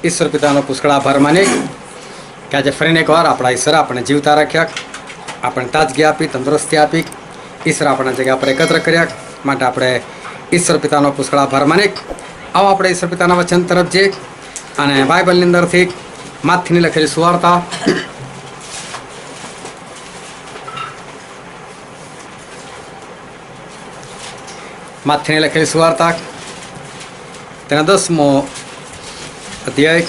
ईश्वर पिताનો પુષ્કળ આભાર માની કે આજે ફરીને એકવાર આપણા ઈશ્વર આપણે જીવતા રાખ્યા, આપણે તાજગી આપી, તંદુરસ્તી આપી, ઈશ્વર આપણા જગ્યા પર એકત્ર કર્યા. માટે આપણે ઈશ્વર પિતાનો પુષ્કળ આભાર માની આવો આપણે ઈશ્વર પિતાના વચન તરફ જઈએ અને બાઇબલની અંદરથી માથીની લખેલી સુવાર્તા માથીની લખેલી સુવાર્તા તેના 10મો અધ્યાય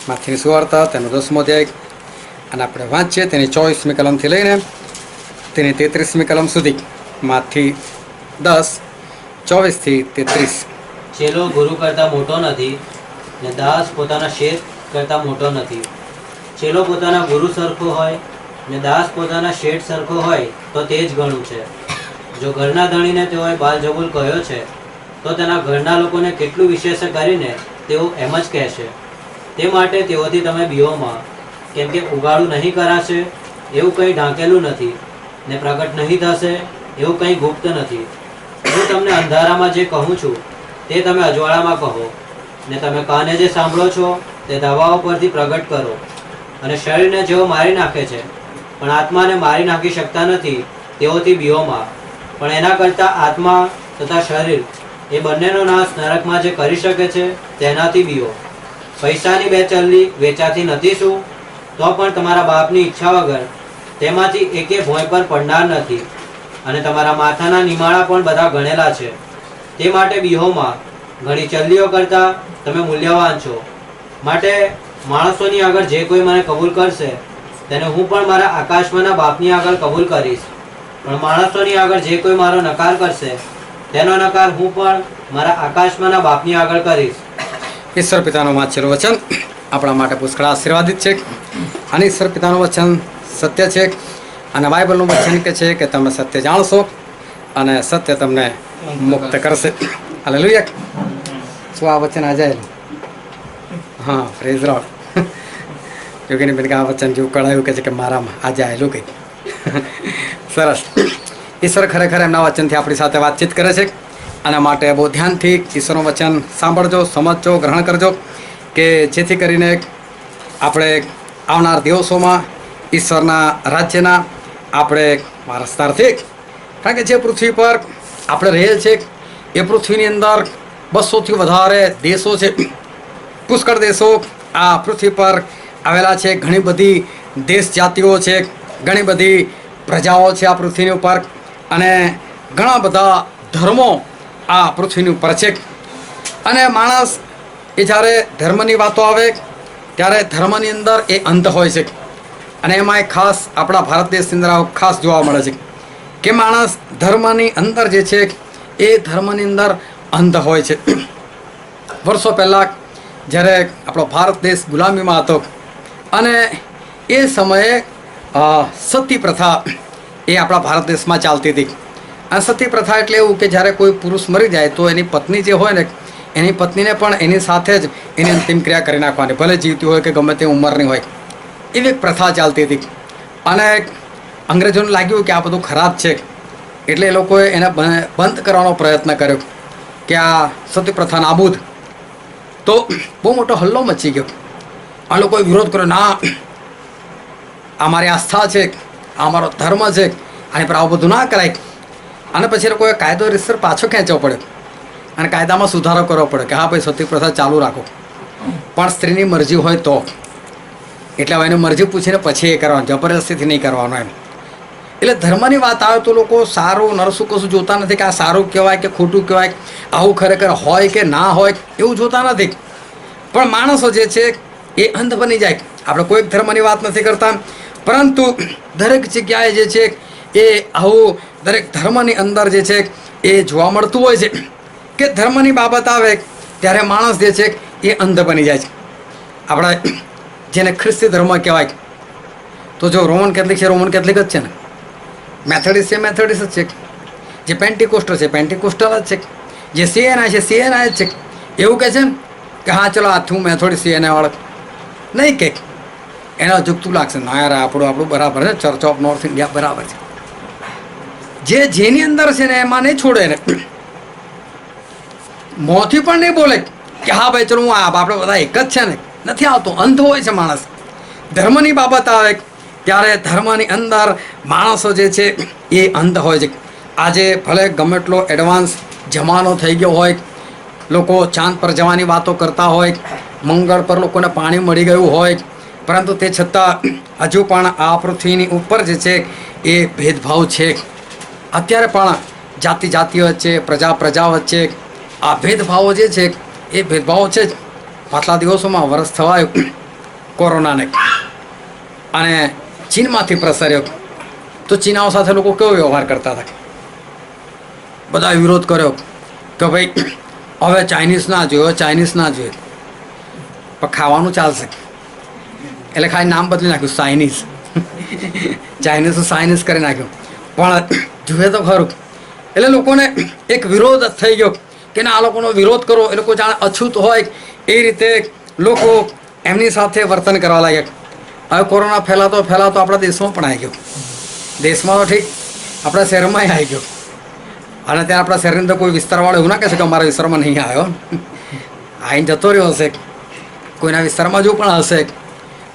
માથીની સુવાર્તા તેનો 10મો અધ્યાય અને આપણે વાંચીએ તેની 24મી કલમથી લઈને તેની 33મી કલમ સુધી. માથી 10:24 થી 33. ચેલો ગુરુ કરતા મોટો નથી ને દાસ પોતાના શેઠ કરતા મોટો નથી. ચેલો પોતાના ગુરુ સરખો હોય ને દાસ પોતાના શેઠ સરખો હોય તો તે જ ઘણું છે. જો ઘરના ધણીને તેઓએ બાલજબૂલ કહ્યો છે તો તેના ઘરના લોકોને કેટલું વિશેષ કરીને તેઓ એમ જ કહેશે. તે માટે તેઓથી તમે બીઓમાં, કેમ કે ઉગાડું નહીં કરાશે એવું કંઈ ઢાંકેલું નથી ને પ્રગટ નહીં થશે એવું કંઈ ગુપ્ત નથી. હું તમને અંધારામાં જે કહું છું તે તમે અજવાળામાં કહો, ને તમે કાને જે સાંભળો છો તે દવાઓ પરથી પ્રગટ કરો. અને શરીરને જેઓ મારી નાખે છે પણ આત્માને મારી નાખી શકતા નથી તેઓથી બીઓમાં. પણ એના કરતાં આત્મા તથા શરીર એ બંનેનો નાશ નરકમાં જે કરી શકે છે તેનાથી બીઓ. પૈસાની 2 ચલ્લી વેચાતી નથી શું? તો પણ તમારા બાપની ઈચ્છા વગર તેમાંથી એકે ભોંય પર પડનાર નથી. અને તમારા માથાના નિમાળા પણ બધા ગણેલા છે. તે માટે બીહોમાં ઘણી ચલ્લીઓ કરતાં તમે મૂલ્યવાન છો. માટે માણસોની આગળ જે કોઈ મને કબૂલ કરશે તેને હું પણ મારા આકાશમાંના બાપની આગળ કબૂલ કરીશ. પણ માણસોની આગળ જે કોઈ મારો નકાર કરશે તેનો નકાર હું પણ મારા આકાશમાંના બાપની આગળ કરીશ. ઈશ્વર પિતાનું વાંચેલું વચન આપણા માટે પુષ્કળ આશીર્વાદિત છે. અને ઈશ્વર પિતાનું વચન સત્ય છે અને બાઇબલનું વચન કે છે કે તમે સત્ય જાણશો અને સત્ય તમને મુક્ત કરશે. હાલેલુયા. શું આ વચન આજે હા પ્રેઝ લોર્ડ. યોગીની બેન કે આ વચન જેવું કળાયું કે છે કે મારામાં આજે આવેલું કંઈ સરસ. ઈશ્વર ખરેખર એમના વચનથી આપણી સાથે વાતચીત કરે છે અને માટે બહુ ધ્યાનથી ઈશ્વરનું વચન સાંભળજો, સમજજો, ગ્રહણ કરજો કે જેથી કરીને આપણે આવનાર દિવસોમાં ઈશ્વરના રાજ્યના આપણે વારસદાર છીએ. કારણ કે જે પૃથ્વી પર આપણે રહીએ છીએ એ પૃથ્વીની અંદર 200થી વધારે દેશો છે. પુષ્કળ દેશો આ પૃથ્વી પર આવેલા છે. ઘણી બધી દેશ જાતિઓ છે, ઘણી બધી પ્રજાઓ છે આ પૃથ્વીની ઉપર અને ઘણા બધા ધર્મો આ પૃથ્વીની ઉપર છે. અને માણસ એ જ્યારે ધર્મની વાતો આવે ત્યારે ધર્મની અંદર એ અંત હોય છે. અને એમાં એક ખાસ આપણા ભારત દેશની અંદર ખાસ જોવા મળે છે કે માણસ ધર્મની અંદર જે છે એ ધર્મની અંદર અંધ હોય છે. વર્ષો પહેલાં જ્યારે આપણો ભારત દેશ ગુલામીમાં હતો અને એ સમયે સતી પ્રથા એ આપણા ભારત દેશમાં ચાલતી હતી. આ સતી પ્રથા એટલે એવું કે જ્યારે કોઈ પુરુષ મરી જાય તો એની પત્ની જે હોય ને એની પત્નીને પણ એની સાથે જ એની અંતિમ ક્રિયા કરી નાખવાની, ભલે જીવતી હોય કે ગમે તે ઉંમરની હોય. એવી એક પ્રથા ચાલતી હતી અને અંગ્રેજોને લાગ્યું કે આ બધું ખરાબ છે એટલે એ લોકોએ એને બંધ કરવાનો પ્રયત્ન કર્યો કે આ સતી પ્રથા નાબૂદ. તો બહુ મોટો હલ્લો મચી ગયો. આ લોકોએ વિરોધ કર્યો, ના આ મારી આસ્થા છે, આ મારો ધર્મ છે, આની પર આવું બધું ના કરાય. અને પછી એ લોકોએ કાયદો રીતસર પાછો ખેંચવો પડ્યો અને કાયદામાં સુધારો કરવો પડ્યો કે હા ભાઈ સતી પ્રથા ચાલુ રાખો, પણ સ્ત્રીની મરજી હોય તો. એટલે હવે એની મરજી પૂછીને પછી એ કરવાનું, જબરદસ્તીથી નહીં કરવાનું એમ. એટલે ધર્મની વાત આવે તો લોકો સારું નરસું કશું જોતા નથી કે આ સારું કહેવાય કે ખોટું કહેવાય, આવું ખરેખર હોય કે ના હોય એવું જોતા નથી. પણ માણસો જે છે એ અંધ બની જાય. આપણે કોઈ ધર્મની વાત નથી કરતા, પરંતુ દરેક જગ્યાએ જે છે એ આવું દરેક ધર્મની અંદર જે છે એ જોવા મળતું હોય છે કે ધર્મની બાબત આવે ત્યારે માણસ જે છે એ અંધ બની જાય છે. આપણા જેને ખ્રિસ્તી ધર્મ કહેવાય તો જો રોમન કેથલિક છે રોમન કેથલિક જ છે ને, મેથોડિસ્ટ છે મેથોડિસ્ટ જ છે, જે પેન્ટિકોસ્ટલ છે પેન્ટિકોસ્ટલ જ છે, જે સીએનઆઈ છે સીએનઆઈ જ છે. એવું કહે છે ને કે હા ચલો આ હું મેથોડિસ્ટ સીએનઆઈ વાળો નહીં, કે એને અજુગતું લાગશે ના યાર આપણું બરાબર છે, ચર્ચ ઓફ નોર્થ ઇન્ડિયા બરાબર છે. જેની અંદર છે ને એમાં નહીં છોડે ને, મોંથી પણ નહીં બોલે કે હા ભાઈ ચલો હું આપણે બધા એક જ છે ને, નથી આવતો. અંધ હોય છે માણસ. ધર્મની બાબત આવે ત્યારે ધર્મની અંદર માણસો જે છે એ અંધ હોય છે. આજે ભલે ગમે એટલો એડવાન્સ જમાનો થઈ ગયો હોય, લોકો ચાંદ પર જવાની વાતો કરતા હોય, મંગળ પર લોકોને પાણી મળી ગયું હોય, પરંતુ તે છતાં હજુ પણ આ પૃથ્વીની ઉપર જે છે એ ભેદભાવ છે. અત્યારે પણ જાતિઓ વચ્ચે, પ્રજા વચ્ચે આ ભેદભાવો જે છે એ ભેદભાવો છે જ. પાછલા દિવસોમાં વરસ થવાયું કોરોનાને અને ચીનમાંથી પ્રસર્યો, તો ચીનાઓ સાથે લોકો કેવો વ્યવહાર કરતા હતા? બધા વિરોધ કર્યો કે ભાઈ હવે ચાઇનીઝ ના જોઈએ, પણ ખાવાનું ચાલશે. એટલે ખાલી નામ બદલી નાખ્યું ચાઇનીઝ. ચાઇનીઝ ચાઇનીઝ કરી નાખ્યું, પણ જુએ તો ખરું. એટલે લોકોને એક વિરોધ થઈ ગયો કે ના, આ લોકોનો વિરોધ કરો, એ લોકો જાણે અછૂત હોય એ રીતે લોકો એમની સાથે વર્તન કરવા લાગ્યા. હવે કોરોના ફેલાતો આપણા દેશમાં પણ આવી ગયો. દેશમાં તો ઠીક, આપણા શહેરમાં આવી ગયો. અને ત્યાં આપણા શહેરની અંદર કોઈ વિસ્તારવાળો એવું ના કહે છે કે અમારા વિસ્તારમાં નહીં આવ્યો, આવીને જતો રહ્યો હશે. કોઈના વિસ્તારમાં જો પણ હશે,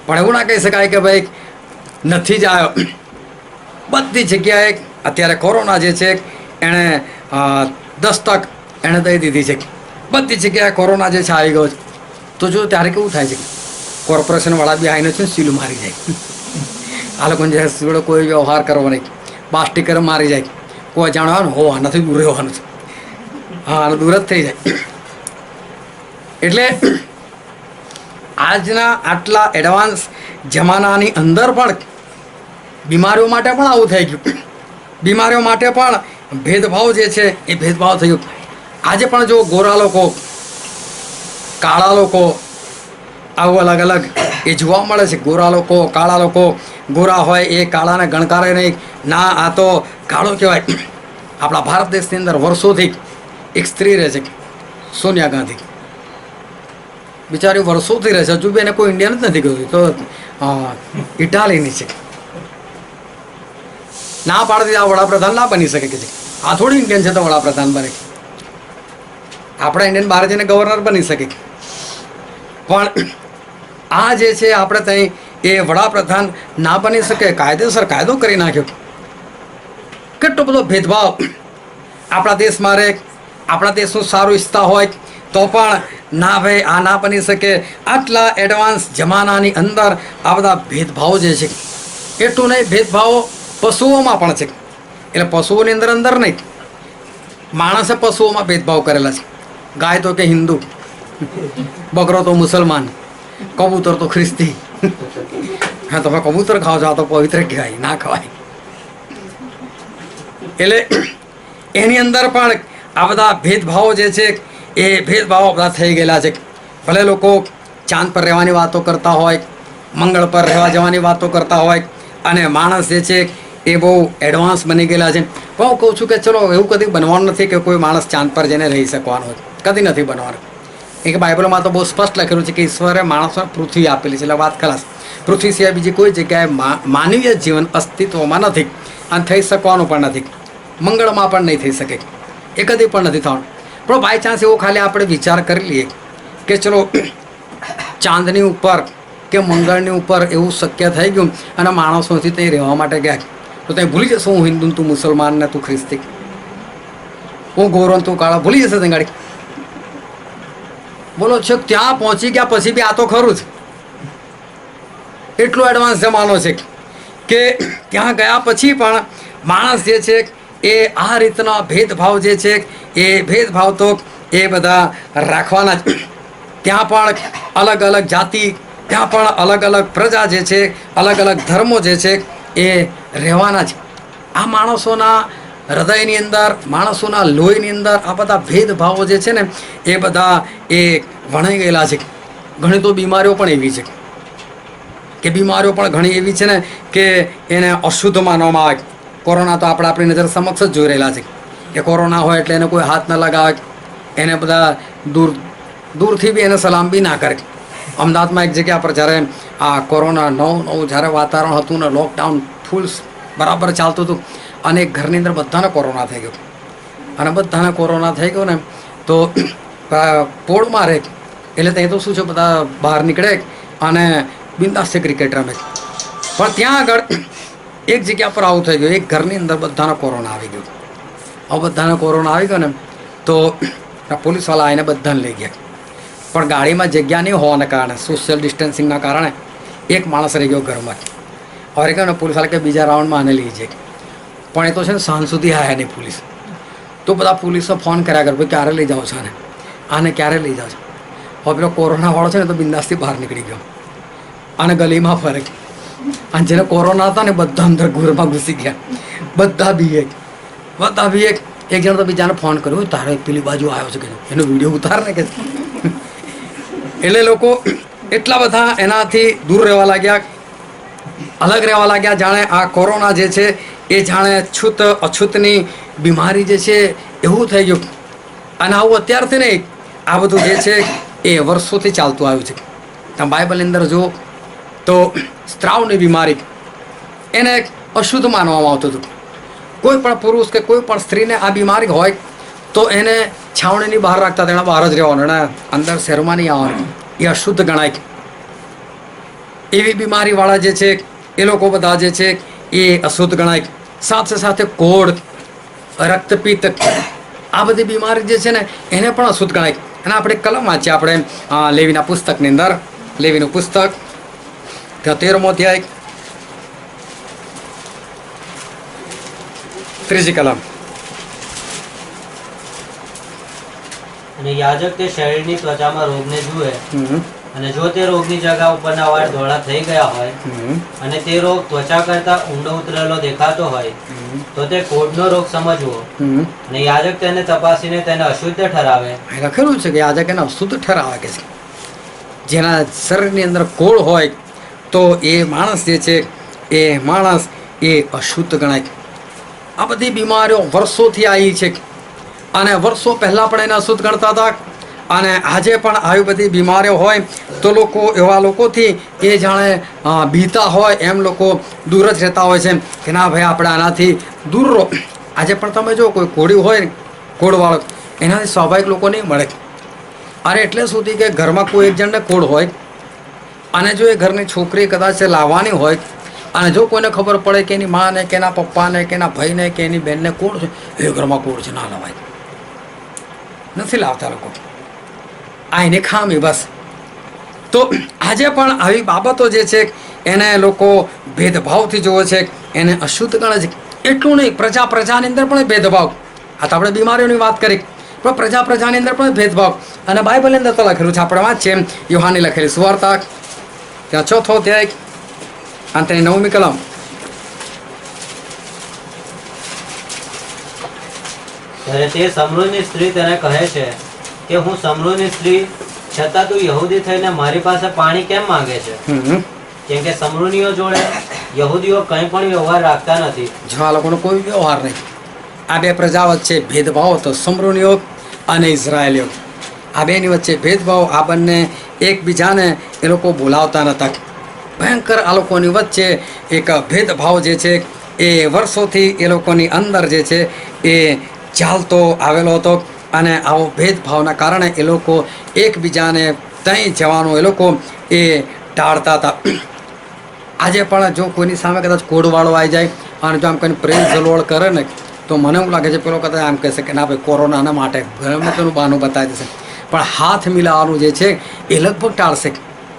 પણ એવું ના કહી શકાય કે ભાઈ નથી જ આવ્યો. બધી જગ્યાએ અત્યારે કોરોના જે છે એણે દસ્તક એણે દઈ દીધી છે. બધી જગ્યાએ કોરોના જે છે આવી ગયો છે. તો જો ત્યારે કેવું થાય છે, કોર્પોરેશનવાળા બી આવીને છે સીલ મારી જાય. આ લોકોને જે જોડે કોઈ વ્યવહાર કરવો નહીં, બાર સ્ટીકર મારી જાય. કોઈ જાણવાનું હો આનાથી દૂર રહેવાનું છે, હા આને દૂર જ થઈ જાય. એટલે આજના આટલા એડવાન્સ જમાનાની અંદર પણ બીમારીઓ માટે પણ આવું થઈ ગયું. બીમારીઓ માટે પણ ભેદભાવ જે છે એ ભેદભાવ થયો. આજે પણ જો ગોરા લોકો, કાળા લોકો, આવું અલગ અલગ એ જોવા મળે છે. ગોરા લોકો, કાળા લોકો, ગોરા હોય એ કાળાને ગણકારે નહીં. ના, આ તો કાળો કહેવાય. આપણા ભારત દેશની અંદર વર્ષોથી એક સ્ત્રી રહે છે, સોનિયા ગાંધી. બિચારી વર્ષોથી રહે છે, હજુ બી એને કોઈ ઇન્ડિયન જ નથી ગયું. તો ઇટાલીની છે. ના પાડતી આ વડાપ્રધાન ના બની શકે કે છે. આ થોડી ઇન્ડિયન છે તો વડાપ્રધાન બને. આપણા ઇન્ડિયન બહાર જઈને ગવર્નર બની શકે. પણ આ જે છે આપણે ત્યાં એ વડાપ્રધાન ના બની શકે. કાયદેસર કાયદો કરી નાખ્યો. કેટલો બધો ભેદભાવ આપણા દેશમાં રહે, આપણા દેશનું સારું ઈચ્છતા હોય તો પણ ના ભાઈ આ ના બની શકે. આટલા એડવાન્સ જમાનાની અંદર આ બધા ભેદભાવો જે છે, એટલું નહીં, ભેદભાવો પશુઓમાં પણ છે. એટલે પશુઓની અંદર નહીં, માણસે પશુઓમાં ભેદભાવ કરેલા છે. ગાય તો કે હિન્દુ, બકરો તો મુસલમાન, કબૂતર તો ખ્રિસ્તી. હા, તમે કબૂતર ખાઓ છો, આ તો પવિત્ર કહેવાય, ના ખવાય. એટલે એની અંદર પણ આ બધા ભેદભાવો જે છે એ ભેદભાવો બધા થઈ ગયેલા છે. ભલે લોકો ચાંદ પર રહેવાની વાતો કરતા હોય, મંગળ પર રહેવા જવાની વાતો કરતા હોય, અને માણસ જે છે એ બહુ એડવાન્સ બની ગયેલા છે. પણ હું કહું છું કે ચલો એવું કદી બનવાનું નથી કે કોઈ માણસ ચાંદ પર જઈને રહી શકવાનો હોય. કદી નથી બનવાનું. એક બાઇબલમાં તો બહુ સ્પષ્ટ લખેલું છે કે ઈશ્વરે માણસોને પૃથ્વી આપેલી છે, એટલે વાત ખલાસ. પૃથ્વી સિવાય બીજી કોઈ જગ્યાએ માનવીય જીવન અસ્તિત્વમાં નથી અને થઈ શકવાનું પણ નથી. મંગળમાં પણ નહીં થઈ શકે, એ કદી પણ નથી થવાનું. પણ બાય ચાન્સ એવો ખાલી આપણે વિચાર કરી લઈએ કે ચલો ચાંદની ઉપર કે મંગળની ઉપર એવું શક્ય થઈ ગયું અને માણસોથી ત્યાં રહેવા માટે ગયા, તો ત્યાં ભૂલી જશો હું હિન્દુ, તું મુસલમાન ને તું ખ્રિસ્તી, હું ગોરો તું કાળો, ભૂલી જશે ત્યાં ગાડી. બોલો છે ત્યાં પહોંચી ગયા પછી બી આ તો ખરું જ. એટલો એડવાન્સ જમાનો છે કે ત્યાં ગયા પછી પણ માણસ જે છે એ આ રીતના ભેદભાવ જે છે એ ભેદભાવ તો એ બધા રાખવાના જ. ત્યાં પણ અલગ અલગ જાતિ, ત્યાં પણ અલગ અલગ પ્રજા જે છે, અલગ અલગ ધર્મો જે છે એ રહેવાના જ. આ માણસોના હૃદયની અંદર, માણસોના લોહીની અંદર આ બધા ભેદભાવો જે છે ને એ બધા એ વણાઈ ગયેલા છે. ઘણી તો બીમારીઓ પણ એવી છે કે બીમારીઓ પણ ઘણી એવી છે ને કે એને અશુદ્ધ માનવામાં આવે. કોરોના તો આપણે આપણી નજર સમક્ષ જ જોઈ રહેલા છે કે કોરોના હોય એટલે એને કોઈ હાથ ન લગાવે, એને બધા દૂરથી બી એને સલામ બી ના કરે. અમદાવાદમાં એક જગ્યા પર જ્યારે આ કોરોના નવું જ્યારે વાતાવરણ હતું ને લોકડાઉન ફૂલ બરાબર ચાલતું હતું અને એક ઘરની અંદર બધાને કોરોના થઈ ગયો અને બધાને કોરોના થઈ ગયો ને તો પોળ મારે એટલે તે તો શું છે બધા બહાર નીકળે અને બિંદાસથી ક્રિકેટ રમે પણ ત્યાં આગળ એક જગ્યા પર આવું થઈ ગયું એક ઘરની અંદર બધાને કોરોના આવી ગયો હવે બધાને કોરોના આવી ગયો ને તો પોલીસવાળા આવીને બધાને લઈ ગયા પણ ગાડીમાં જગ્યા નહીં હોવાના કારણે સોશિયલ ડિસ્ટન્સિંગના કારણે એક માણસ રહી ગયો ઘરમાં હવે કહે ને પોલીસવાળા કે બીજા રાઉન્ડમાં આને લઈ જાય પણ એ તો છે ને સાંજ સુધી આવ્યા નહીં પોલીસ તો બધા પોલીસો ફોન કર્યા કરે ભાઈ ક્યારે લઈ જાઓ છો આને ક્યારે લઈ જાઓ છો હવે પેલો કોરોનાવાળો છે ને તો બિંદાસથી બહાર નીકળી ગયો અને ગલીમાં ફરે અને જેને કોરોના હતા ને બધા અંદર ઘરમાં ઘૂસી ગયા બધા બી એક જણ તો બીજાને ફોન કર્યો તારે પેલી બાજુ આવ્યો છે કે એનો વિડીયો ઉતાર ને કે એટલે લોકો એટલા બધા એનાથી દૂર રહેવા લાગ્યા અલગ રહેવા લાગ્યા જાણે આ કોરોના જે છે એ જાણે અછૂતની બીમારી જે છે એવું થઈ ગયું અને આવું અત્યારથી નહીં આ બધું જે છે એ વર્ષોથી ચાલતું આવ્યું છે તમે બાઇબલની અંદર જુઓ તો સ્ત્રાવની બીમારી એને એક અશુદ્ધ માનવામાં આવતું હતું કોઈ પણ પુરુષ કે કોઈ પણ સ્ત્રીને આ બીમારી હોય તો એને છાવણીની બહાર રાખતા તેના બહાર જ રહેવાનું એને અંદર શહેરમાં નહીં આવવાનું એ અશુદ્ધ ગણાય એવી બીમારીવાળા જે છે એ લોકો બધા જે છે એ અશુદ્ધ ગણાય સાથે સાથે કોડ રક્તપિત્ત આ બધી બીમારી જે છે ને એને પણ અશુદ્ધ ગણાય અને આપણે કલમ વાંચીએ આપણે લેવીના પુસ્તકની અંદર લેવીનું પુસ્તક 13મો અધ્યાય 3જી કલમ અને યાજક તે શરીરની ત્વચામાં રોગને જુએ અને જો તે રોગની જગા ઉપરના વાળ ધોળા થઈ ગયા હોય અને તે રોગ ત્વચા કરતા ઊંડો ઉતરેલો દેખાતો હોય તો તે કોઢનો રોગ સમજવો અને યાજક તેને તપાસીને તેને અશુદ્ધ ઠરાવે. લખેલું છે કે યાજક એને અશુદ્ધ ઠરાવે કે છે જેના શરીરની અંદર કોળ હોય તો એ માણસ જે છે એ માણસ એ અશુદ્ધ ગણાય. આ બધી બીમારીઓ વર્ષોથી આવી છે અને વર્ષો પહેલાં પણ એને અશુદ્ધ ગણતા હતા અને આજે પણ આવી બધી બીમારીઓ હોય તો લોકો એવા લોકોથી એ જાણે બીતા હોય એમ લોકો દૂર જ રહેતા હોય છે કે ના ભાઈ આપણે આનાથી દૂર રહો. આજે પણ તમે જો કોઈ કોળી હોય ને કોળવાળો એનાથી સ્વાભાવિક લોકો નહીં મળે. અરે એટલે સુધી કે ઘરમાં કોઈ એક જણને કોળ હોય અને જો એ ઘરની છોકરી કદાચ લાવવાની હોય અને જો કોઈને ખબર પડે કે એની માને કે એના પપ્પાને કે એના ભાઈને કે એની બહેનને કોળ છે એ ઘરમાં કોળ છે ના લવાય નથી લાવતા લોકો આ એની ખામી બસ. તો આજે પણ આવી બાબતો જે છે એને લોકો ભેદભાવથી જોવે છે એને અશુદ્ધ ગણે છે. એટલું નહીં પ્રજાની અંદર પણ ભેદભાવ. આ તો આપણે બીમારીઓની વાત કરી પણ પ્રજાની અંદર પણ ભેદભાવ અને બાઇબલની અંદર તો લખેલું છે આપણે વાંચીએ યોહાનની લખેલી સુવાર્તા ત્યાં 4થો અધ્યાય અને તેની 9મી કલમ. ત્યારે તે સમરૂની સ્ત્રી તેને કહે છે કે હું સમરૂની સ્ત્રી છતાં તું યહૂદી થઈને મારી પાસે પાણી કેમ માંગે છે? કેમ કે સમરૂનીઓ જોડે યહૂદીઓ કંઈ પણ વ્યવહાર રાખતા નથી. જો આ લોકોનો કોઈ વ્યવહાર નહીં. આ બે પ્રજા વચ્ચે ભેદભાવ હતો, સમરૂનીઓ અને ઇઝરાયેલીઓ. આ બેની વચ્ચે ભેદભાવ. આ બંને એકબીજાને એ લોકો બોલાવતા નહોતા. ભયંકર આ લોકોની વચ્ચે એક ભેદભાવ જે છે એ વર્ષોથી એ લોકોની અંદર જે છે એ ચાલતો આવેલો હતો અને આવો ભેદભાવના કારણે એ લોકો એકબીજાને ત્યાં જવાનું એ લોકો એ ટાળતા હતા. આજે પણ જો કોઈની સામે કદાચ કોડવાળો આવી જાય અને જો આમ કંઈ પ્રેમ જલોળ કરે ને તો મને એવું લાગે છે પેલો કદાચ આમ કહેશે કે ના ભાઈ કોરોનાના માટે ગમે તેનું બહાનું બતાવી દેશે પણ હાથ મિલાવવાનું જે છે એ લગભગ ટાળશે.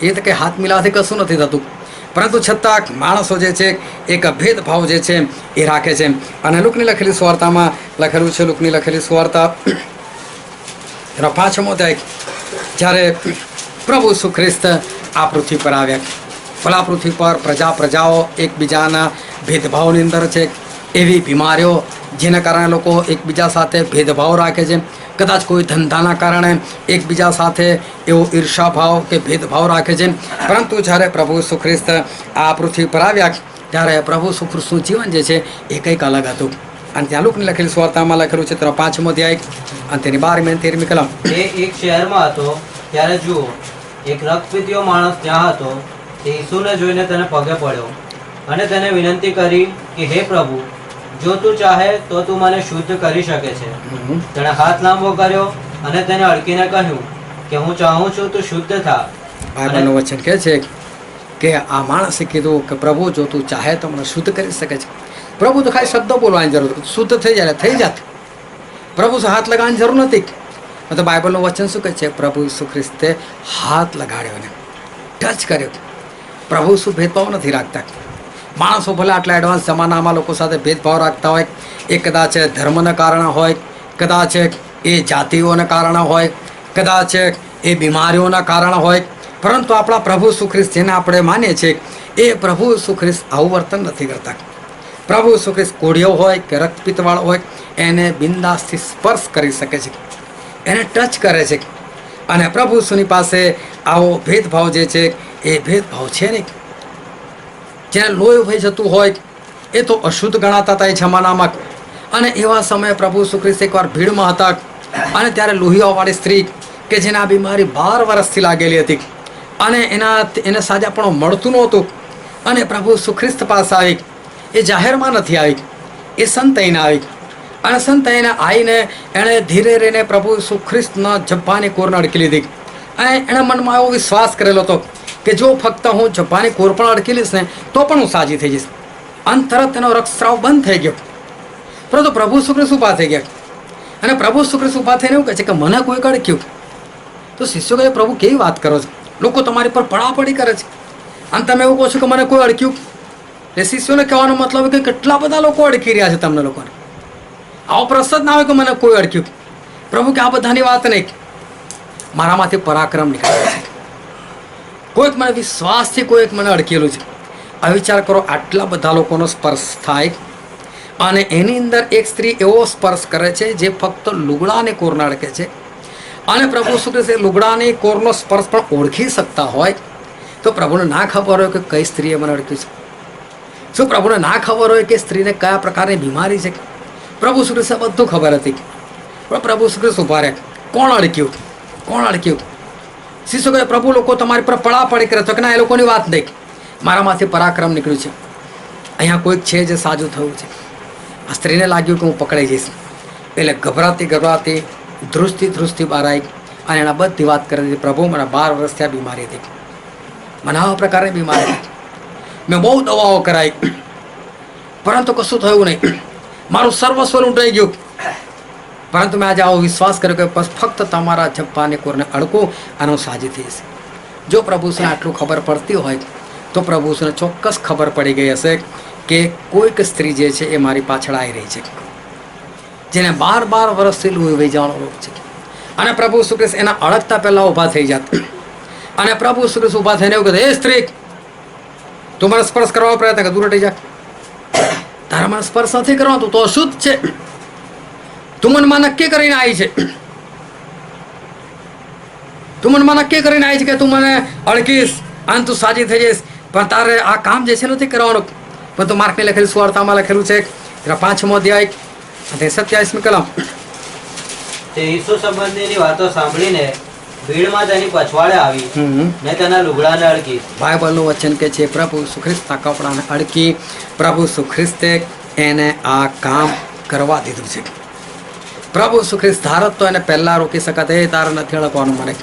એ તો કંઈ હાથ મિલાવવાથી કશું નથી થતું પરંતુ છતાં માણસો જે છે એક ભેદભાવ જે છે એ રાખે છે. અને લુકની લખેલી સુવાર્તામાં લખેલું છે લુકની લખેલી સુવાર્તા એનો 5મો અધ્યાય જ્યારે પ્રભુ ઈસુ ખ્રિસ્ત આ પૃથ્વી પર આવ્યા ભલા પૃથ્વી પર પ્રજાઓ એકબીજાના ભેદભાવની અંદર છે. એવી બીમારીઓ જેના કારણે લોકો એકબીજા સાથે ભેદભાવ રાખે છે. કદાચ કોઈ ધંધાના કારણે એકબીજા સાથે એવો ઈર્ષાભાવ કે ભેદભાવ રાખે છે. પરંતુ જ્યારે પ્રભુ ઈસુ ખ્રિસ્ત આ પૃથ્વી પર આવ્યા ત્યારે પ્રભુ ઈસુ ખ્રિસ્તનું જીવન જે છે એ કંઈક અલગ હતું. અને ત્યાં લુકની લખેલી સુવાર્તામાં લખેલું છે તેનો 5મો અધ્યાય અને તેની 12મી અને 13મી કલમ. એ એક શહેરમાં હતો ત્યારે જુઓ એક રક્તપીતિયો માણસ ત્યાં હતો. તે ઈસુને જોઈને તેને પગે પડ્યો અને તેને વિનંતી કરી કે હે પ્રભુ, જો તું ચાહે તો તું મને શુદ્ધ કરી શકે છે. તેણે હાથ લાંબો કર્યો અને તેને અડકીને કહ્યું કે હું ચાહું છું તું શુદ્ધ થા. બાઇબલનું વચન કહે છે કે આ માણસે કીધું કે પ્રભુ જો તું ચાહે તો મને શુદ્ધ કરી શકે છે. પ્રભુ તો ખાલી શબ્દ બોલવાની જરૂર હતી, શુદ્ધ થઈ જાય થઈ જાત. પ્રભુ હાથ લગાવવાની જરૂર નથી. તો બાઇબલનું વચન શું કહે છે? પ્રભુ ઈસુ ખ્રિસ્તે હાથ લગાડ્યો ને ટચ કર્યો. પ્રભુ શું ભેદભાવ નથી રાખતા. માણસો ભલે આટલા એડવાન્સ જમાનામાં લોકો સાથે ભેદભાવ રાખતા હોય, એ કદાચ ધર્મના કારણે હોય, કદાચ એ જાતિઓના કારણે હોય, કદાચ એ બીમારીઓના કારણે હોય, પરંતુ આપણા પ્રભુ ઈસુ ખ્રિસ્ત જેને આપણે માનીએ છીએ એ પ્રભુ ઈસુ ખ્રિસ્ત આવું વર્તન નથી કરતા. પ્રભુ ઈસુ ખ્રિસ્ત કોઢિયો હોય કે રક્તપિત્તવાળો હોય એને બિંદાસથી સ્પર્શ કરી શકે છે, એને ટચ કરે છે. અને પ્રભુ ઈસુની પાસે આવો ભેદભાવ જે છે એ ભેદભાવ છે નહીં. જેને લોહી વહી જતું હોય એ તો અશુદ્ધ ગણાતા હતા એ જમાનામાં. અને એવા સમયે પ્રભુ ઈસુ ખ્રિસ્ત એકવાર ભીડમાં હતા અને ત્યારે લોહિયાવાળી સ્ત્રી કે જેને આ બીમારી 12 વર્ષથી લાગેલી હતી અને એને સાજાપણું મળતું નહોતું અને પ્રભુ ઈસુ ખ્રિસ્ત પાસે આવી. એ જાહેરમાં નથી આવી, એ સંતઈને આવી અને સંતઈને આવીને એણે ધીરે રહીને પ્રભુ ઈસુ ખ્રિસ્તના જબ્બાની કોરને અડકી લીધી. અને એણે મનમાં એવો વિશ્વાસ કરેલો હતો કે જો ફક્ત હું જબ્બાની કોર પણ અડકી લઈશ ને તો પણ હું સાજી થઈ જઈશ. અને તરત એનો રક્તસ્રાવ બંધ થઈ ગયો. પરંતુ પ્રભુ ઈસુ ખ્રિસ્ત ઊભા થઈ ગયા અને પ્રભુ ઈસુ ખ્રિસ્ત ઊભા થઈને એવું કહે છે કે મને કોઈ અડક્યું. તો શિષ્યો કહે પ્રભુ કેવી વાત કરો છો, લોકો તમારી પર પડાપડી કરે છે અને તમે એવું કહો છો કે મને કોઈ અડક્યું. એ શિષ્યોને કહેવાનો મતલબ કે કેટલા બધા લોકો અડકી રહ્યા છે તમને લોકોને. આવો પ્રશ્ન ના આવે કે મને કોઈ અડક્યું. પ્રભુ કે આ બધાની વાત નહીં, મારામાંથી પરાક્રમ નીકળે છે. કોઈક મને વિશ્વાસથી કોઈક મને અડકેલું છે. આ વિચાર કરો, આટલા બધા લોકોનો સ્પર્શ થાય અને એની અંદર એક સ્ત્રી એવો સ્પર્શ કરે છે જે ફક્ત લુગડાને કોરને અડકે છે. અને પ્રભુ શું કહે છે, લુગડાની કોરનો સ્પર્શ પણ ઓળખી શકતા હોય તો પ્રભુને ના ખબર હોય કે કઈ સ્ત્રીએ મને અડક્યું છે? શું પ્રભુને ના ખબર હોય કે સ્ત્રીને કયા પ્રકારની બીમારી છે? પ્રભુ શ્રી કૃષ્ણ બધું ખબર હતી. પણ પ્રભુ શ્રી કૃષ્ણ ઉભા રહે, કોણ અડક્યું, કોણ અડક્યું? શિષ્યો કહે પ્રભુ લોકો તમારી પર પડાપડી કરે તો કે ના, એ લોકોની વાત નહીં, મારામાંથી પરાક્રમ નીકળ્યું છે. અહીંયા કોઈક છે જે સાજું થયું છે. આ સ્ત્રીને લાગ્યું કે હું પકડાઈ જઈશ એટલે ગભરાતી ધ્રુજતી બહાર આવી અને એના બધી વાત કરી દીધી. પ્રભુ મને 12 વર્ષથી આ બીમારી હતી, મને આવા પ્રકારની બીમારી હતી, મેં બહુ દવાઓ કરાવી પરંતુ કશું થયું નહીં, મારું સર્વસ્વ લૂંટાઈ ગયું. પરંતુ મેં આજે આવો વિશ્વાસ કર્યો કે બસ ફક્ત તમારા જબ્બાની કોરને અડકું અને હું સાજી થઈશ. જો પ્રભુને આટલું ખબર પડતી હોય તો પ્રભુને ચોક્કસ ખબર પડી ગઈ હશે કે કોઈક સ્ત્રી જે છે એ મારી પાછળ આવી રહી છે, જેને 12 વર્ષથી લોહી વહી જવાનો રોગ છે. અને પ્રભુ શ્રી કૃષ્ણ એના અડકતા પહેલાં ઊભા થઈ જાત અને પ્રભુ શ્રી કૃષ્ણ ઊભા થઈને એવું કહે, હે સ્ત્રી, તું મને સ્પર્શ કરવાનો પ્રયત્ન કર, દૂર હટી જા. તારા મને સ્પર્શ નથી કરવાનો, તું તો અશુદ્ધ છે. તું મનમાં નક્કી કરીને આવી છે, તું મનમાં નક્કી કરીને આવી છે કે તું મને અડકીશ અને તું સાજી થઈ જઈશ. પણ તારે આ કામ જે છે નથી કરવાનું. પણ તો માર્કને લખેલું સુવાર્તામાં લખેલું છે 5મો અધ્યાય અને 27મી કલમ. તે ઈસુ સંબંધીની વાતો સાંભળીને ભીડમાં તેની પછવાડે આવી ને તેના લુગડાને અડકી. બાઇબલનું વચન કે છે પ્રભુ ઈસુ ખ્રિસ્તના કપડાને અડકી પ્રભુ ઈસુ ખ્રિસ્તે એને આ કામ કરવા દીધું છે. પ્રભુ ઈસુ ખ્રિસ્ત ધારત તો એને પહેલાં રોકી શકત, એ તારે નથી અડકવાનું મને.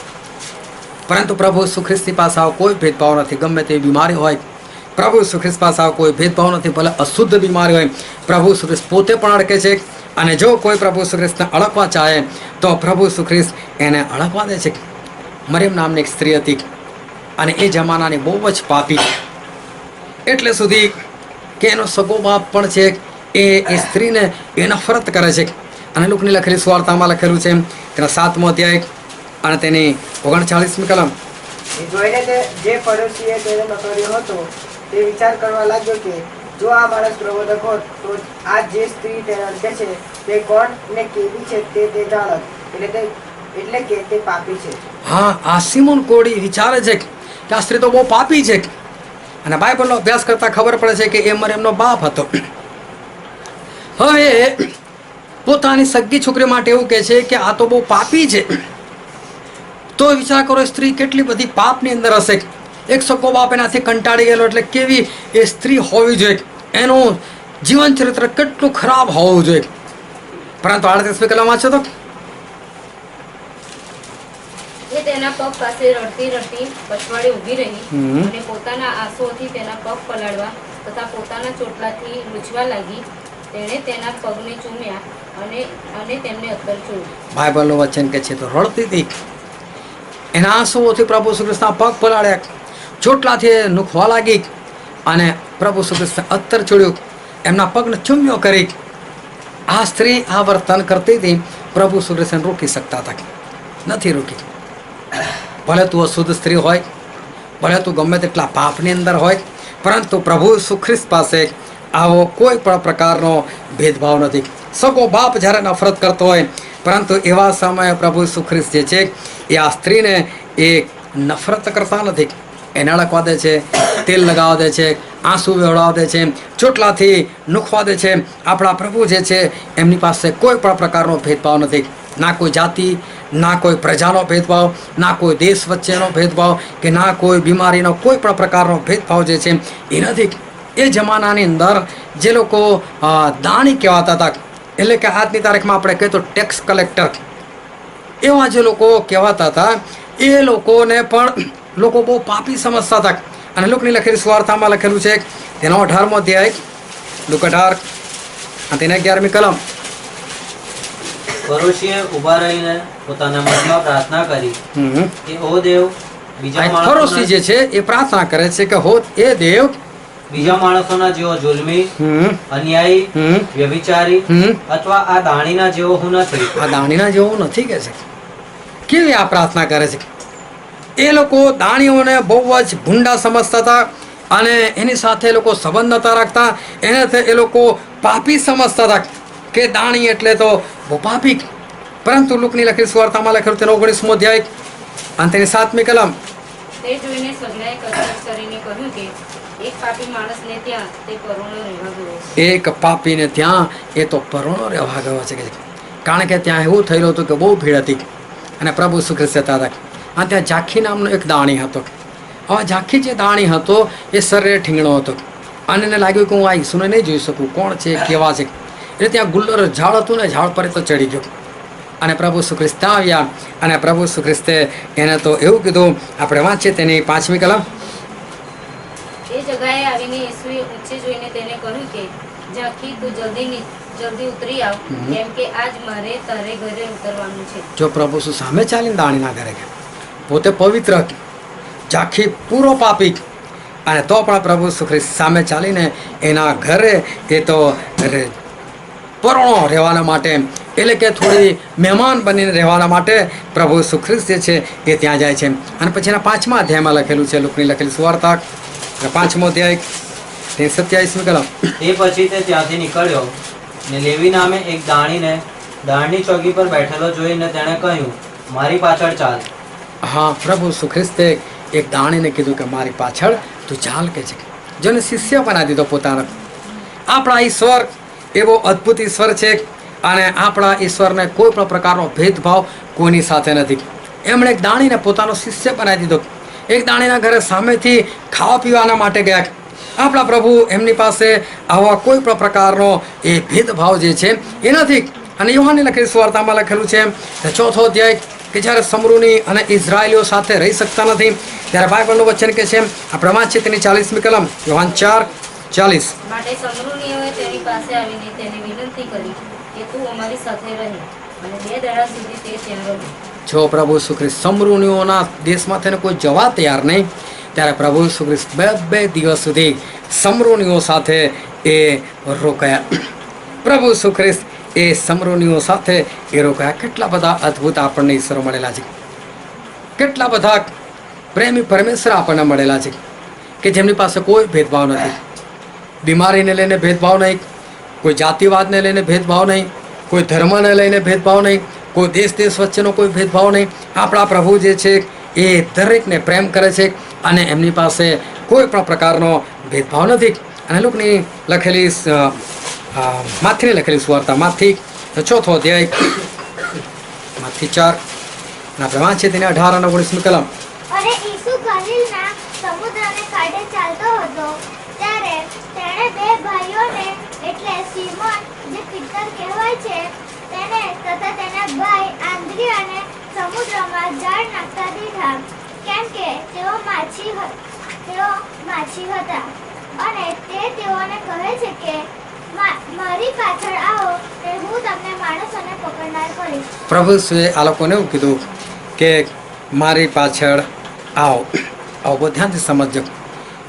પરંતુ પ્રભુ ઈસુ ખ્રિસ્તની પાસે આવો કોઈ ભેદભાવ નથી. ગમે તેવી બીમારી હોય, પ્રભુ ઈસુ ખ્રિસ્ત પાસે આવો કોઈ ભેદભાવ નથી. ભલે અશુદ્ધ બીમારી હોય, પ્રભુ ઈસુ ખ્રિસ્ત પોતે પણ અડકે છે. અને જો કોઈ પ્રભુ ઈસુ ખ્રિસ્તને અડકવા ચાહે તો પ્રભુ ઈસુ ખ્રિસ્ત એને અડકવા દે છે. મરિયમ નામની એક સ્ત્રી હતી અને એ જમાનાની બહુ જ પાપી, એટલે સુધી કે એનો સગો બાપ પણ છે એ સ્ત્રીને એ નફરત કરે છે. અને લોકની લખેલી સુવાર્તામાં લખેલું છે તેના 7મો અધ્યાય અને તેની 39મી કલમ. જોઈને જે પડોશીએ તેને પકડ્યો હતો તે વિચાર કરવા લાગ્યો કે જો આ માણસ પ્રબોધક હોત તો આ જે સ્ત્રી તેને અડકે છે તે કોણ ને કેવી છે તે જાણત, એટલે કે તે પાપી છે. હા, આ સિમોન કોડી વિચારે છે કે આ સ્ત્રી તો બહુ પાપી છે. અને બાઇબલનો અભ્યાસ કરતાં ખબર પડે છે કે એ મરિયમનો બાપ હતો. હવે પોતાની સગી છોકરી માટે એવું કહે છે કે આ તો બહુ પાપી છે. તો વિચાર કરો સ્ત્રી કેટલી બધી પાપની અંદર હશે. એક સગો બાપ એનાથી કંટાળી ગયેલો એટલે કેવી એ સ્ત્રી હોવી જોઈએ, એનું જીવન ચરિત્ર કેટલું ખરાબ હોવું જોઈએ. પરંતુ 38મી કલમ વાંચો તો એ તેના પગ પાસે રડતી રડતી પછવાડે ઊભી રહી અને પોતાના આંસુઓથી તેના પગ પલાળવા તથા પોતાના ચોટલાથી લૂછવા લાગી. તેણે તેના પગને ચૂમ્યા અને તેમને અત્તર ચોળ્યું. બાઇબલનું વચન કે છે તો રડતી હતી, એના આંસુઓથી પ્રભુ શ્રી કૃષ્ણના પગ પલાળ્યા, ચોટલાથી નુખવા લાગી અને પ્રભુ શ્રી કૃષ્ણ અત્તર ચોળ્યું, એમના પગને ચૂમ્યો કરી. આ સ્ત્રી આ વર્તન કરતી હતી. પ્રભુ શ્રી કૃષ્ણ રોકી શકતા હતા? નથી રોકી. ભલે તું અશુદ્ધ સ્ત્રી હોય, ભલે તું ગમે તેટલા પાપની અંદર હોય, પરંતુ પ્રભુ ઈસુ ખ્રિસ્ત પાસે આવો કોઈ પણ પ્રકારનો ભેદભાવ નથી. સગો બાપ જ્યારે નફરત કરતો હોય, પરંતુ એવા સમયે પ્રભુ ઈસુ ખ્રિસ્ત જે છે એ આ સ્ત્રીને એ નફરત કરતા નથી. એને અડકવા દે છે, તેલ લગાવવા દે છે, આંસુ વહેવડાવવા દે છે, ચોટલાથી નુખવા દે છે. આપણા પ્રભુ જે છે એમની પાસે કોઈ પણ પ્રકારનો ભેદભાવ નથી. ના કોઈ જાતિ, ના કોઈ પ્રજાનો ભેદભાવ, ના કોઈ દેશ વચ્ચેનો ભેદભાવ, કે ના કોઈ બીમારીનો કોઈ પણ પ્રકારનો ભેદભાવ જે છે એ નથી. એ જમાનાની અંદર જે લોકો દાણી કહેવાતા હતા, એટલે કે આજની તારીખમાં આપણે કહીએ તો ટેક્સ કલેક્ટર, એવા જે લોકો કહેવાતા હતા, એ લોકોને પણ લોકો બહુ પાપી સમજતા હતા. અને લોકની લખેલી સુવાર્તામાં લખેલું છે તેનો 18મો અધ્યાય, લુક 18 અને તેને 11મી કલમ. ફરોશીએ ઊભા રહીને પોતાના મનમાં પ્રાર્થના કરી કે ઓ દેવ, બીજા ફરોશી માણસોના જે છે એ પ્રાર્થના કરે છે કે હો એ દેવ, બીજા માણસોના જેવો જુલ્મી, અન્યાયી, વ્યભિચારી અથવા આ દાણીના જેવો હું નથી. આ દાણીના જેવું નથી કે છે. કેવી આ પ્રાર્થના કરે છે? એ લોકો દાણીઓને બહુ જ ભૂંડા સમજતા હતા અને એની સાથે એ લોકો સંબંધ નતા રાખતા. એને એ લોકો પાપી સમજતા હતા કે દાણી એટલે તો બહુ પાપી. પરંતુ લુકની લખેલી સુવાર્તામાં લખેલું તેનો 19મો અધ્યાય અને તેની 7મી કલમ. તે જોઈને સગડાએ કચકચ કરીને કહ્યું કે એક પાપી માણસને ત્યાં તે પરોણો રહેવા ગયો છે. એક પાપીને ત્યાં એ તો પરોણો રહેવા ગયો છે કે, કારણ કે ત્યાં એવું થયેલું હતું કે બહુ ભીડ હતી અને પ્રભુ ઈસુ ખ્રિસ્ત હતા. અને ત્યાં ઝાંખી નામનો એક દાણી હતો. હવે ઝાંખી જે દાણી હતો એ શરીરે ઠીંગણો હતો અને એને લાગ્યું કે હું આ ઈસુને નહીં જોઈ શકું, કોણ છે, કેવા છે. એટલે ત્યાં ગુલ્લર ઝાડ હતું ને, ઝાડ પર તો ચડી ગયો અને પ્રભુ ઈસુ ખ્રિસ્ત ત્યાં આવ્યા અને પ્રભુ ઈસુ ખ્રિસ્તે એને તો એવું કીધું. આપણે વાંચીએ તેની 5મી કલમ. એ જગાએ આવીને યેસુએ ઊંચે જોઈને તેને કહ્યું કે ઝાંખી, તું જલ્દી ઉતરી આવ, કેમ કે આજ મારે તારે ઘરે ઉતરવાનું છે. જો પ્રભુ ઈસુ સામે ચાલીને દાણી ના કરે, પોતે પવિત્ર, ઝાંખી પૂરો પાપી, અને તો પણ પ્રભુ ઈસુ ખ્રિસ્ત સામે ચાલીને એના ઘરે એ તો પરોણો રહેવાના માટે, એટલે કે થોડી મહેમાન બનીને રહેવાના માટે પ્રભુ ઈસુ ખ્રિસ્ત જે છે એ ત્યાં જાય છે. અને પછી એના 5મા અધ્યાયમાં લખેલું છે, લુકની લખેલી સુવાર્તા 5મો અધ્યાય 27મી કલમ. એ પછી તે ત્યાંથી નીકળ્યો ને લેવી નામે એક દાણની ચોકી પર બેઠેલો જોઈને તેણે કહ્યું, મારી પાછળ ચાલ. હા, પ્રભુ ઈસુ ખ્રિસ્તે એક દાણીને કીધું કે મારી પાછળ તું ચાલ કે છે. જેને શિષ્ય બનાવી દીધો પોતાનો. આપણા ઈશ્વર એવો અદ્ભુત ઈશ્વર છે અને આપણા ઈશ્વરને કોઈ પણ પ્રકારનો ભેદભાવ કોઈની સાથે નથી. એમણે એક દાણીને પોતાનો શિષ્ય બનાવી દીધો. એક દાણીના ઘરે સામેથી ખાવા પીવાના માટે ગયા. આપણા પ્રભુ એમની પાસે આવા કોઈ પણ પ્રકારનો એ ભેદભાવ જે છે એ નથી. અને યોહાનની લખેલી સુવાર્તામાં લખેલું છે 4થો અધ્યાય કે જ્યારે સમરૂની અને ઇઝરાયેલીઓ સાથે રહી શકતા નથી ત્યારે બાઇબલનું વચન કે છે, આપણે વાંચીએ તેની 40મી કલમ, યોહાન 4:40. માટે સમરૂનીઓએ તેની પાસે આવીને તેને વિનંતી કરી કે તું અમારી સાથે રહે, અને 2 દાડા સુધી તે ત્યાં રહ્યો. જો પ્રભુ ઈસુ ખ્રિસ્ત સમરૂનીઓના દેશમાં થઈને કોઈ જવા તૈયાર નહીં, ત્યારે પ્રભુ ઈસુ ખ્રિસ્ત 2 દિવસ સુધી સમરૂનીઓ સાથે એ રોકાયા. પ્રભુ ઈસુ ખ્રિસ્ત એ સમરૂનીઓ સાથે એ રોકાયા. કેટલા બધા અદ્ભુત આપણને ઈશ્વરો મળેલા છે, કેટલા બધા પ્રેમી પરમેશ્વર આપણને મળેલા છે કે જેમની પાસે કોઈ ભેદભાવ નથી. બીમારીને લઈને ભેદભાવ નહીં, કોઈ જાતિવાદને લઈને ભેદભાવ નહીં, કોઈ ધર્મને લઈને ભેદભાવ નહીં, કોઈ દેશ વચ્ચેનો કોઈ ભેદભાવ નહીં. આપણા પ્રભુ જે છે એ દરેકને પ્રેમ કરે છે અને એમની પાસે કોઈ પણ પ્રકારનો ભેદભાવ નથી. અને લોકની લખેલી માથીની લખેલી સુવાર્તા, માથી 4થો અધ્યાય, માથી 4 અને આપણે વાંચીએ તેને 18 અને 19મી કલમ. અને ઈસુ ગલીલના સમુદ્રને કાંઠે ચાલતો હતો ત્યારે તેણે બે ભાઈઓને એટલે સિમોન જે પીતર કહેવાય છે તેને તથા તેના ભાઈ આંદ્રિયાને સમુદ્રમાં જાળ નાખતા દીધા કેમ કે તેઓ માછી હતા અને તે તેઓને કહે છે કે મારી પાછળ આવો તે હું તમને માણસોને પકડનાર કરીશ. પ્રભુ ઈસુએ આ લોકોને એવું કીધું કે મારી પાછળ આવો. આવો બહુ ધ્યાનથી સમજજો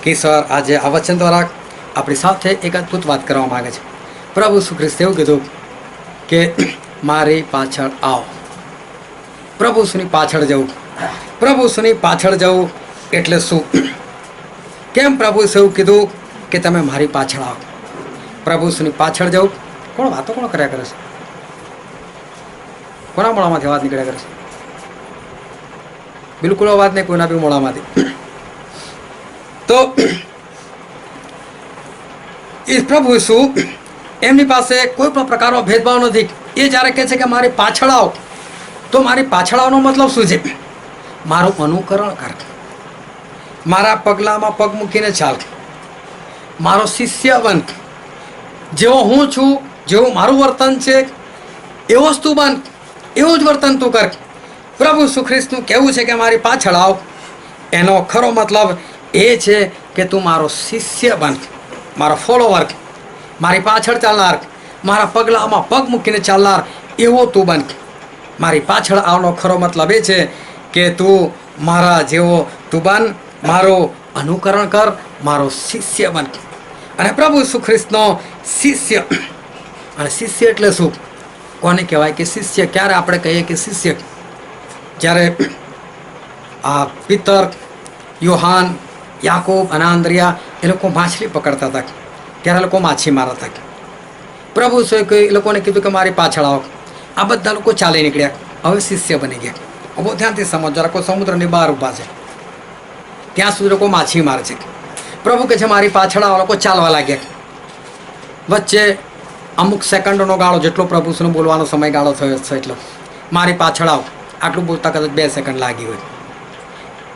કે સર આજે આ વચન દ્વારા આપણી સાથે એક અદ્ભુત વાત કરવા માગે છે. પ્રભુ ઈસુ ખ્રિસ્તે એવું કીધું કે મારી પાછળ આવો. પ્રભુ ઈસુની પાછળ જવું. પ્રભુ ઈસુની પાછળ જવું એટલે શું? કેમ પ્રભુ ઈસુએ એવું કીધું કે તમે મારી પાછળ આવો? પ્રભુ ઈસુની પાછળ જવું. કોણ વાતો કોણ કર્યા કરે છે? કોના મોડામાંથી અવાજ નીકળ્યા કરે છે? બિલકુલ અવાજ નહીં કોઈના બી મોડામાંથી. તો એ પ્રભુ ઈસુ એમની પાસે કોઈ પણ પ્રકારનો ભેદભાવ નથી. એ જ્યારે કહે છે કે મારી પાછળ આવો તો મારી પાછળ આવવાનો મતલબ શું છે? મારું અનુકરણ કર, મારા પગલામાં પગ મૂકીને ચાલ, મારો શિષ્ય બન. જેવો હું છું, જેવું મારું વર્તન છે એવો જ તું બન, એવું જ વર્તન તું કર. પ્રભુ ઈસુ ખ્રિસ્તનું કહેવું છે કે મારી પાછળ આવ, એનો ખરો મતલબ એ છે કે તું મારો શિષ્ય બન, મારો ફોલોવર, મારી પાછળ ચાલનાર, મારા પગલામાં પગ મૂકીને ચાલનાર એવો તું બન. મારી પાછળ આવવાનો ખરો મતલબ એ છે કે તું મારા જેવો તું બન, મારો અનુકરણ કર, મારો શિષ્ય બન. અને પ્રભુ ઈસુ ખ્રિસ્તનો શિષ્ય. અને શિષ્ય એટલે શું? કોને કહેવાય કે શિષ્ય? ક્યારે આપણે કહીએ કે શિષ્ય? જ્યારે આ પિતર, યોહાન, યાકૂબ અને આંદ્રિયા એ લોકો માછલી પકડતા હતા ત્યારે લોકો માછીમાર હતા. પ્રભુ ઈસુએ એ લોકોને કીધું કે મારી પાછળ આવો. આ બધા લોકો ચાલી નીકળ્યા, હવે શિષ્ય બની ગયા. બહુ ધ્યાનથી સમજો. લોકો સમુદ્રની બહાર ઊભા છે, ત્યાં સુધી લોકો માછીમાર છે. પ્રભુ કહે છે મારી પાછળ આવો. લોકો ચાલવા લાગ્યા. વચ્ચે અમુક સેકન્ડનો ગાળો, જેટલો પ્રભુ ઈસુનો બોલવાનો સમયગાળો થયો છે એટલો, મારી પાછળ આવો, આટલું બોલતા કદાચ 2 સેકન્ડ લાગી હોય.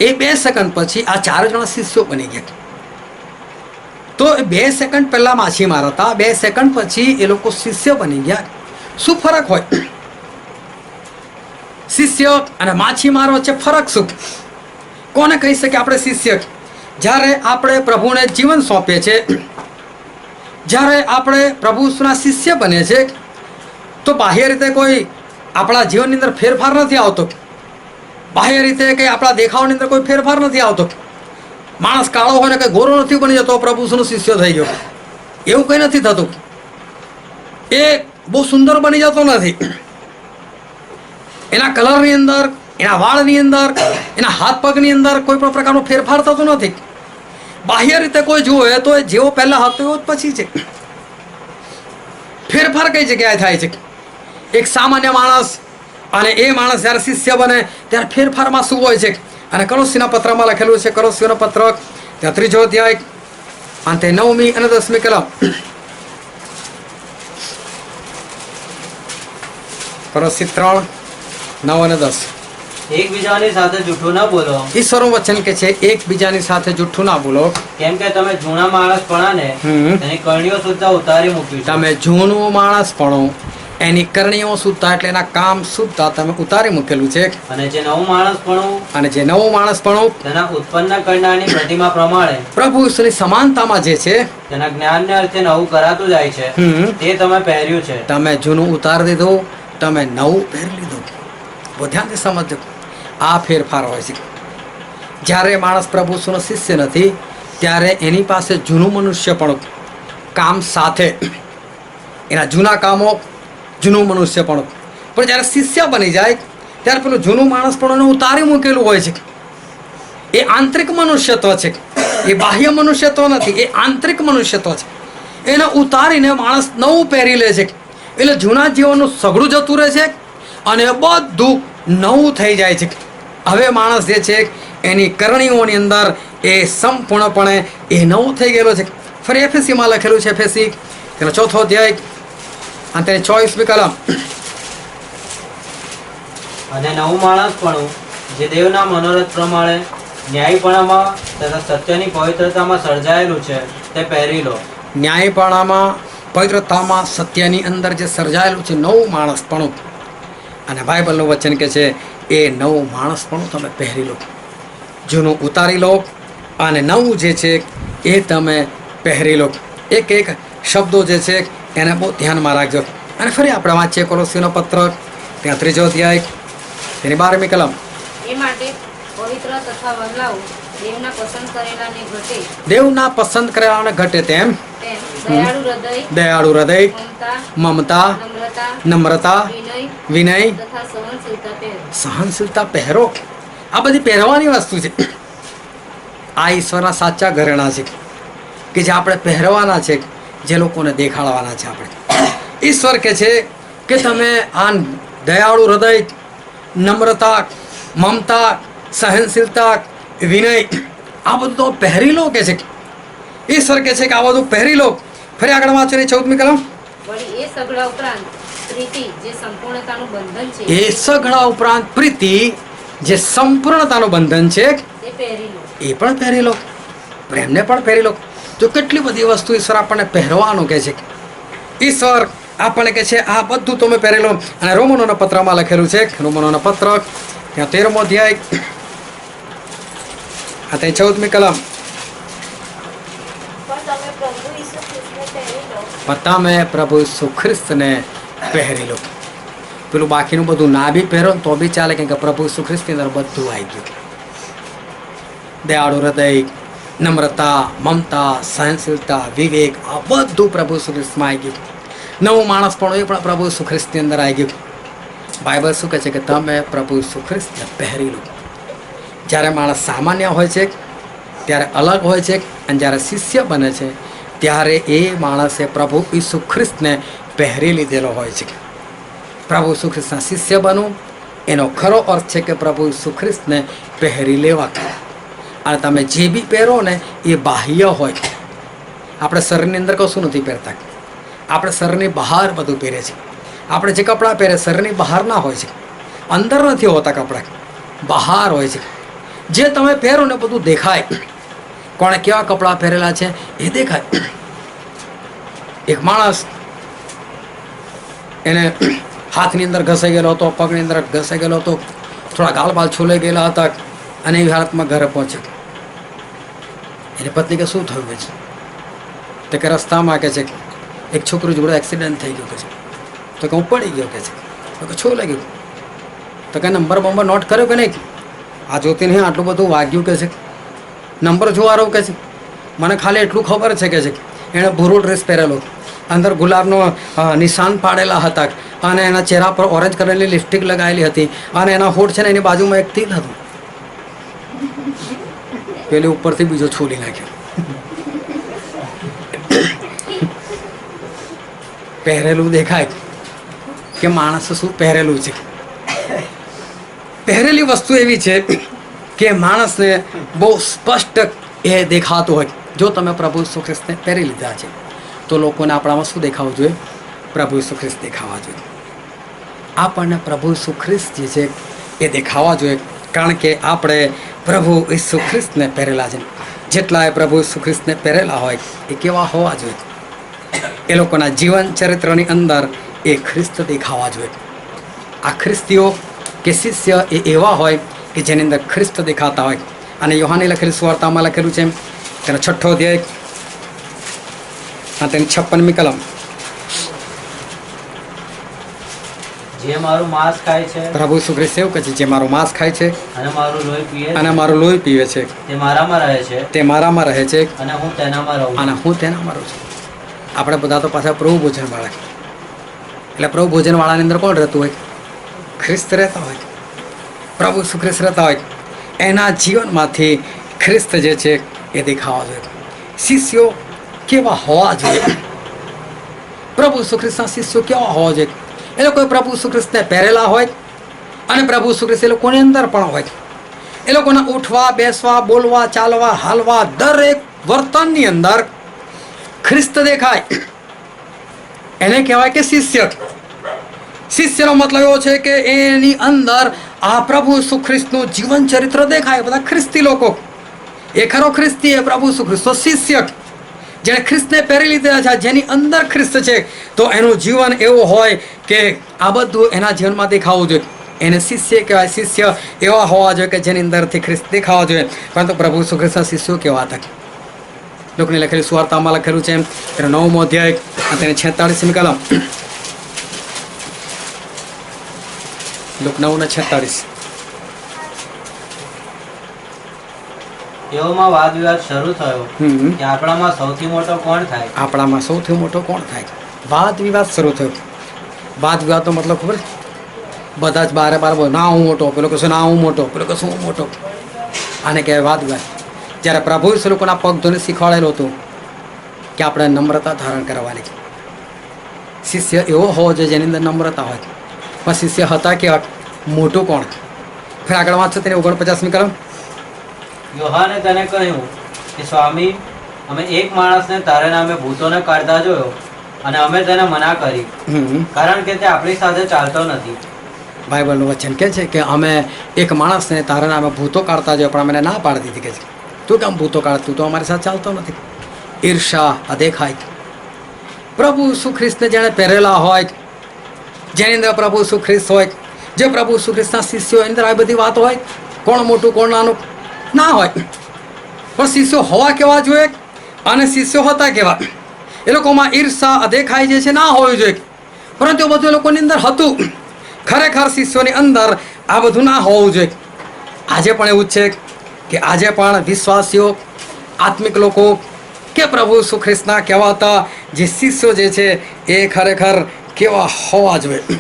એ 2 સેકન્ડ પછી આ 4 જણા શિષ્યો બની ગયા. તો એ 2 સેકન્ડ પહેલાં માછીમાર હતા, 2 સેકન્ડ પછી એ લોકો શિષ્ય બની ગયા. શું ફરક હોય? શિષ્ય અને માછીમાર વચ્ચે ફરક શું? કોને કહી શકે આપણે શિષ્ય? જ્યારે આપણે પ્રભુને જીવન સોંપીએ છીએ, જ્યારે આપણે પ્રભુ ઈસુના શિષ્ય બને છે, તો બાહ્ય રીતે કોઈ આપણા જીવનની અંદર ફેરફાર નથી આવતો. બાહ્ય રીતે કંઈ આપણા દેખાવની અંદર કોઈ ફેરફાર નથી આવતો. માણસ કાળો હોય ને કંઈ ગોરો નથી બની જતો પ્રભુ ઈસુનો શિષ્ય થઈ ગયો, એવું કંઈ નથી થતું. એ બહુ સુંદર બની જતો નથી. એના કલરની અંદર, એના વાળની અંદર, એના હાથ પગની અંદર કોઈ પણ પ્રકારનો ફેરફાર થતો નથી. બાહ્ય રીતે કોઈ જુએ તો એ જેવો પહેલાં હતો એવો જ પછી છે. ફેરફાર કઈ જગ્યાએ થાય છે? એક સામાન્ય માણસ અને એ માણસ જ્યારે શિષ્ય બને ત્યારે ફેરફારમાં શું હોય છે? અને કલોસીના પત્રમાં લખેલું છે, કલોસીનો પત્ર 3 અધ્યાય અંતે 9મી અને 10મી કલમ. કલોસી 3, 9 અને 10. એકબીજાની સાથે જૂઠું ન બોલો, ઈશ્વરનું વચન કે છે એકબીજાની સાથે જૂઠું ના બોલો, કેમ કે તમે જૂના માણસપણાને તેની કરણીઓ સુદ્ધા ઉતારી મૂક્યું છે. તમે જૂનું માણસપણું, એની કરણીઓ સુદ્ધા એટલે એના કામ સુદ્ધા તમે ઉતારી મૂકેલું છે. અને જે નવું માણસપણું, અને જે નવું માણસપણું તેના ઉત્પન્ન કરનારની પ્રતિમા પ્રમાણે પ્રભુ ઈસુની સમાનતામાં જે છે, તેના જ્ઞાનને અર્થે નવું કરાતું જાય છે, તે તમે પહેર્યું છે. તમે જૂનું ઉતારી દીધું, તમે નવું પહેરી લીધું. બહુ ધ્યાનથી સમજજો. આ ફેરફાર હોય છે. જ્યારે માણસ પ્રભુ ઈસુનો શિષ્ય નથી ત્યારે એની પાસે જૂનું મનુષ્યપણું, કામ સાથે એના જૂના કામો, જૂનું મનુષ્યપણું. પણ જ્યારે શિષ્ય બની જાય ત્યારે પેલું જૂનું માણસપણું ઉતારી મૂકેલું હોય છે. એ આંતરિક મનુષ્યત્વ છે, એ બાહ્ય મનુષ્યત્વ નથી, એ આંતરિક મનુષ્યત્વ છે. એને ઉતારીને માણસ નવું પહેરી લે છે. એટલે જૂના જીવનનું સઘળું જતું રહે છે અને બધું નવું થઈ જાય છે. હવે માણસ જે છે એની કરણીઓની અંદર એ સંપૂર્ણપણે એ નવું થઈ ગયેલો છે. ફરી એફએસીમાં લખેલું છે, એફએસી તેનો 4થો અધ્યાય અને તેની 24મી કલમ. અને નવું માણસપણું જે દેવના મનોરથ પ્રમાણે ન્યાયપણામાં તથા સત્યની પવિત્રતામાં સર્જાયેલું છે તે પહેરી લો. ન્યાયપણામાં, પવિત્રતામાં, સત્યની અંદર જે સર્જાયેલું છે નવું માણસપણું, અને બાઇબલનું વચન કે છે એ નવું માણસપણું તમે પહેરી લો. જૂનું ઉતારી લો અને નવું જે છે એ તમે પહેરી લો. એક એક શબ્દો જે છે એને બહુ ધ્યાનમાં રાખજો. અને ફરી આપણે વાંચીએ કોલોસીનો પત્ર, ત્યાં 3 અધ્યાય તેની 12મી કલમ. એ માટે પવિત્ર તથા વહાલાઓ દેવના પસંદ કરેલાને ઘટે દેવના પસંદ કરેલાને ઘટે તેમ તેમ દયાળુ હૃદય, દયાળુ હૃદય, મમતા, મમતા, નમ્રતા, નમ્રતા, વિનય વિનય, તથા સહનશીલતા પહેરો. સહનશીલતા પહેરો. આ બધી પહેરવાની વસ્તુ છે. આ ઈશ્વરના સાચા ઘરેણા છે કે જે આપણે પહેરવાના છે, જે લોકોને દેખાડવાના છે. આપણે ઈશ્વર કે છે કે તમે આ દયાળુ હૃદય, નમ્રતા, મમતા, સહનશીલતા, વિનય, આ બધું તો પહેરી લો કે છે. ઈશ્વર કે છે કે આ બધું પહેરી લો. ફરી આગળ વાંચો ને 14મી કલમ. વળી એ સગડા ઉપરાંત પ્રીતિ જે સંપૂર્ણતાનું બંધન છે એ સઘળા ઉપરાંત પ્રીતિ જે સંપૂર્ણતાનું બંધન છે તે પહેરી લો. એ પણ પહેરી લો. પ્રેમને પણ પહેરી લો. તો કેટલી બધી વસ્તુ ઈશ્વર આપણને પહેરવાનું કહે છે. ઈશ્વર આપણને કહે છે આ બધું તમે પહેરી લો. અને રોમનોના પત્રમાં લખેલું છે, રોમનોના પત્ર ત્યાં 13મો અધ્યાય આ ત્યાં 14મી કલમ. પણ તમે પ્રભુ ઈસુ ખ્રિસ્તને પહેરી લો. પણ તમે પ્રભુ ઈસુ ખ્રિસ્તને પહેરી લો. પેલું બાકીનું બધું ના બી પહેરો ને તો બી ચાલે, કેમ કે પ્રભુ ઈસુ ખ્રિસ્તની અંદર બધું આવી ગયું. દયાળુ હૃદય, નમ્રતા, મમતા, સહનશીલતા, વિવેક, આ બધું પ્રભુ ઈસુ ખ્રિસ્તમાં આવી ગયું. નવું માણસ પણ એ પણ પ્રભુ ઈસુ ખ્રિસ્તની અંદર આવી ગયું. બાઇબલ શું કહે છે કે તમે પ્રભુ ઈસુ ખ્રિસ્તને પહેરી લો. જ્યારે માણસ સામાન્ય હોય છે ત્યારે અલગ હોય છે, અને જ્યારે શિષ્ય બને છે ત્યારે એ માણસે પ્રભુ ઈસુ ખ્રિસ્તને પહેરી લીધેલો હોય છે. પ્રભુ ઈસુ ખ્રિસ્તના શિષ્ય બનવું એનો ખરો અર્થ છે કે પ્રભુ ઈસુ ખ્રિસ્તને પહેરી લેવા. અને તમે જે બી પહેરો ને એ બાહ્ય હોય. આપણે શરીરની અંદર કશું નથી પહેરતા. આપણે શરીરની બહાર બધું પહેરે છે. આપણે જે કપડાં પહેરે શરીરની બહાર ના હોય છે, અંદર નથી હોતા કપડાં, બહાર હોય છે. જે તમે પહેરો ને બધું દેખાય. કોણે કેવા કપડાં પહેરેલા છે એ દેખાય. એક માણસ એને હાથની અંદર ઘસાઈ ગયેલો હતો, પગની અંદર ઘસાઈ ગયેલો હતો, થોડા ગાલ બાલ છોલાઈ ગયેલા હતા, અને એવી હાલતમાં ઘરે પહોંચ્યો. એની પત્ની કે શું થયું છે? તો કે રસ્તામાં કે છે એક છોકરી જોડે એક્સિડન્ટ થઈ ગયો કે છે. તો કે હું પડી ગયો કે છે. તો કે શું લાગ્યું? તો કે નંબર બંબર નોટ કર્યો કે નહીં? આ જોતી નહીં આટલું બધું વાગ્યું કે છે. નંબર જોવારો કે છે. મને ખાલી એટલું ખબર છે કે છે એણે ભૂરો ડ્રેસ પહેરેલો, અંદર ગુલાબનો નિશાન પાડેલા હતા, અને એના ચહેરા પર ઓરેન્જ કલરની લિપસ્ટિક લગાવેલી હતી, અને એના હોઠ છે ને એની બાજુમાં એક તિલ હતું. પેલી ઉપરથી બીજો છોલી નાખ્યો. પહેરેલું દેખાય કે માણસ શું પહેરેલું છે. પહેરેલી વસ્તુ એવી છે કે માણસને બહુ સ્પષ્ટ એ દેખાતું હોય. જો તમે પ્રભુ ઈસુ ખ્રિસ્તને પહેરી લીધા છે તો લોકોને આપણામાં શું દેખાવું જોઈએ? પ્રભુ ઈસુ ખ્રિસ્ત દેખાવા જોઈએ. આપણને પ્રભુ ઈસુ ખ્રિસ્ત જે છે એ દેખાવા જોઈએ, કારણ કે આપણે પ્રભુ ઈસુ ખ્રિસ્તને પહેરેલા છે. જેટલાએ પ્રભુ ઈસુ ખ્રિસ્તને પહેરેલા હોય એ કેવા હોવા જોઈએ? એ લોકોના જીવન ચરિત્રની અંદર એ ખ્રિસ્ત દેખાવા જોઈએ. આ ખ્રિસ્તીઓ કે શિષ્ય એ એવા હોય કે જેની અંદર ખ્રિસ્ત દેખાતા હોય. અને યોહાને લખેલી સુવાર્તામાં લખેલું છે તેનો 6ઠ્ઠો અધ્યાય તેની 56મી કલમ. જે મારું માંસ ખાય છે પ્રભુ ઈસુ ખ્રિસ્ત એવું કહે છે, જે મારું માંસ ખાય છે અને મારું લોહી પીએ અને છે, મારું લોહી પીવે છે તે મારામાં રહે છે તે મારામાં રહે છે અને હું તેનામાં રહું અને છું. હું તેનામાં રહું છું. આપણે બધા તો પાછા પ્રભુ ભોજનવાળા. એટલે પ્રભુ ભોજનવાળાની અંદર કોણ રહેતું હોય? ખ્રિસ્ત રહેતા હોય. પ્રભુ ઈસુ ખ્રિસ્ત રહેતા હોય. એના જીવનમાંથી ખ્રિસ્ત જે છે એ દેખાવા જોઈએ. શિષ્યો કેવા હોવા જોઈએ? પ્રભુ ઈસુ ખ્રિસ્તના શિષ્યો કેવા હોવા જોઈએ? એ લોકોએ પ્રભુ ઈસુ ખ્રિસ્તને પહેરેલા હોય, અને પ્રભુ ઈસુ ખ્રિસ્ત એ લોકોની અંદર પણ હોય. એ લોકોના ઉઠવા, બેસવા, બોલવા, ચાલવા, હાલવા, દરેક વર્તનની અંદર ખ્રિસ્ત દેખાય. એને કહેવાય કે શિષ્ય. શિષ્યનો મતલબ એવો છે કે એની અંદર આ પ્રભુ ઈસુ ખ્રિસ્તનું જીવન ચરિત્ર દેખાય. બધા ખ્રિસ્તી લોકો, એ ખરો ખ્રિસ્તી, એ પ્રભુ ઈસુ ખ્રિસ્તનો શિષ્ય, જેણે ખ્રિસ્તને પહેરી લીધેલા છે, જેની અંદર ખ્રિસ્ત છે, તો એનું જીવન એવું હોય કે આ બધું એના જીવનમાં દેખાવું જોઈએ. એને શિષ્ય કહેવાય. શિષ્ય એવા હોવા જોઈએ કે જેની અંદરથી ખ્રિસ્ત દેખાવા જોઈએ. પરંતુ પ્રભુ ઈસુ ખ્રિસ્તના શિષ્યો કેવા હતા? લોકની લખેલી સુવાર્તામાં લખેલું છે, તેનો 9મો અધ્યાય અને તેને 46મી કલમ. લોક 9:46. એવામાં વાદ વિવાદ શરૂ થયો હમ. કે આપણામાં સૌથી મોટો કોણ થાય. આપણામાં સૌથી મોટો કોણ થાય? વાદ વિવાદ શરૂ થયો. વાદ વિવાદનો મતલબ ખબર છે? બધા જ બારે બાર બોલે, ના હું મોટો, પેલો કહેશે ના હું મોટો, પેલો કહેશે હું મોટો. આને કહેવાય વાદ વિવાદ. જ્યારે પ્રભુ ઈસુ લોકોના પગ ધોઈને શીખવાડેલું હતું કે આપણે નમ્રતા ધારણ કરવાની છે. શિષ્ય એવો હોવો જોઈએ જેની અંદર નમ્રતા હોય. પણ શિષ્ય હતા કેવા? મોટું કોણ? ફેર આગળ વાંચો તેને 49મી કલમ. યોહાને તેને કહ્યું કે સ્વામી, અમે એક માણસને તારે નામે ભૂતોને કાઢતા જોયો અને અમે તેને મના કરી, કારણ કે તે આપણી સાથે ચાલતો નથી. બાઇબલનું વચન કહે છે કે અમે એક માણસને તારા નામે ભૂતો કાઢતા જોયો, પણ અમે ના પાડી દીધી. કે છે તું કેમ ભૂતો કાઢ, તું તો અમારી સાથે ચાલતો નથી. ઈર્ષા, અદેખાઈ. પ્રભુ ઈસુ ખ્રિસ્તને જેણે પહેરેલા હોય, જેની અંદર પ્રભુ ઈસુ ખ્રિસ્ત હોય, જે પ્રભુ ઈસુ ખ્રિસ્તના શિષ્યો, એની અંદર આ બધી વાત હોય. કોણ મોટું કોણ નાનું ના હોય. પણ શિષ્યો હોવા કેવા જોઈએ અને શિષ્યો હતા કેવા? એ લોકોમાં ઈર્ષા, અદેખાઈ જે છે ના હોવી જોઈએ. પરંતુ એ બધું એ લોકોની અંદર હતું. ખરેખર શિષ્યોની અંદર આ બધું ના હોવું જોઈએ. આજે પણ એવું જ છે કે આજે પણ વિશ્વાસીઓ, આત્મિક લોકો કે પ્રભુ ઈસુ ખ્રિસ્તના કહેવાતા જે શિષ્યો જે છે એ ખરેખર કેવા હોવા જોઈએ.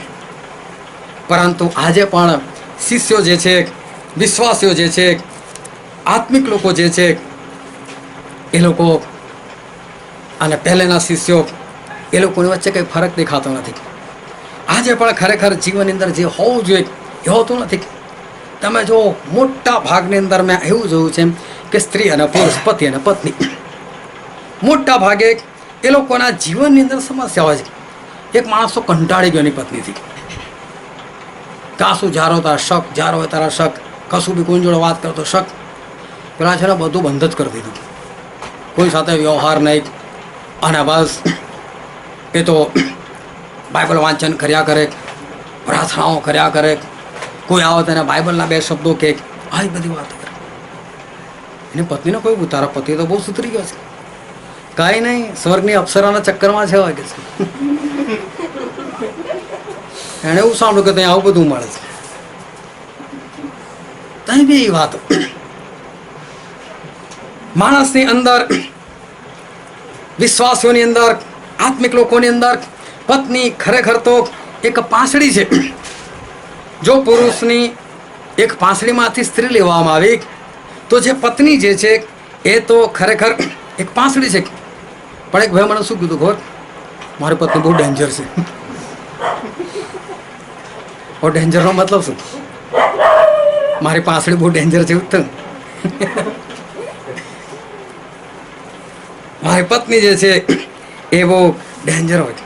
પરંતુ આજે પણ શિષ્યો જે છે, વિશ્વાસીઓ જે છે, આત્મિક લોકો જે છે, એ લોકો અને પહેલેના શિષ્યો, એ લોકોની વચ્ચે કંઈ ફરક દેખાતો નથી. આજે પણ ખરેખર જીવનની અંદર જે હોવું જોઈએ એ હોતું નથી. તમે જો મોટા ભાગની અંદર મેં એવું જોયું છે કે સ્ત્રી અને પુરુષ, પતિ અને પત્ની, મોટા ભાગે એ લોકોના જીવનની અંદર સમસ્યા હોય છે. એક માણસ તો કંટાળી ગયો એની પત્નીથી. કાશું જારો તારા શક, જારો હોય તારા શક, કશું બી કોઈ જોડે વાત કરતો શક. પેલા છે ને બધું બંધ જ કરી દીધું, કોઈ સાથે વ્યવહાર નહીં. અને બસ એ તો બાઇબલ વાંચન કર્યા કરે, પ્રાર્થનાઓ કર્યા કરે, કોઈ આવે તેને બાઇબલના 2 શબ્દો કે આવી બધી વાતો કરે. એની પત્નીને કોઈ તારા પતિ તો બહુ સુધરી ગયો છે. કાંઈ નહીં, સ્વર્ગની અપ્સરાના ચક્કરમાં છે હોય કે છે. એણે એવું સાંભળ્યું કે ત્યાં આવું બધું મળે છે. ત્યાં બી એ વાતો. માણસની અંદર, વિશ્વાસીઓની અંદર, આત્મિક લોકોની અંદર પત્ની ખરેખર તો એક પાંસળી છે. જો પુરુષની એક પાંસળીમાંથી સ્ત્રી લેવામાં આવી તો જે પત્ની જે છે એ તો ખરેખર એક પાંસળી છે. પણ એક ભાઈ મને શું કીધું ખબર? મારી પત્ની બહુ ડેન્જર છે. ડેન્જરનો મતલબ શું? મારી પાંસળી બહુ ડેન્જર છે એવું. મારી પત્ની જે છે એ બહુ ડેન્જર હોય.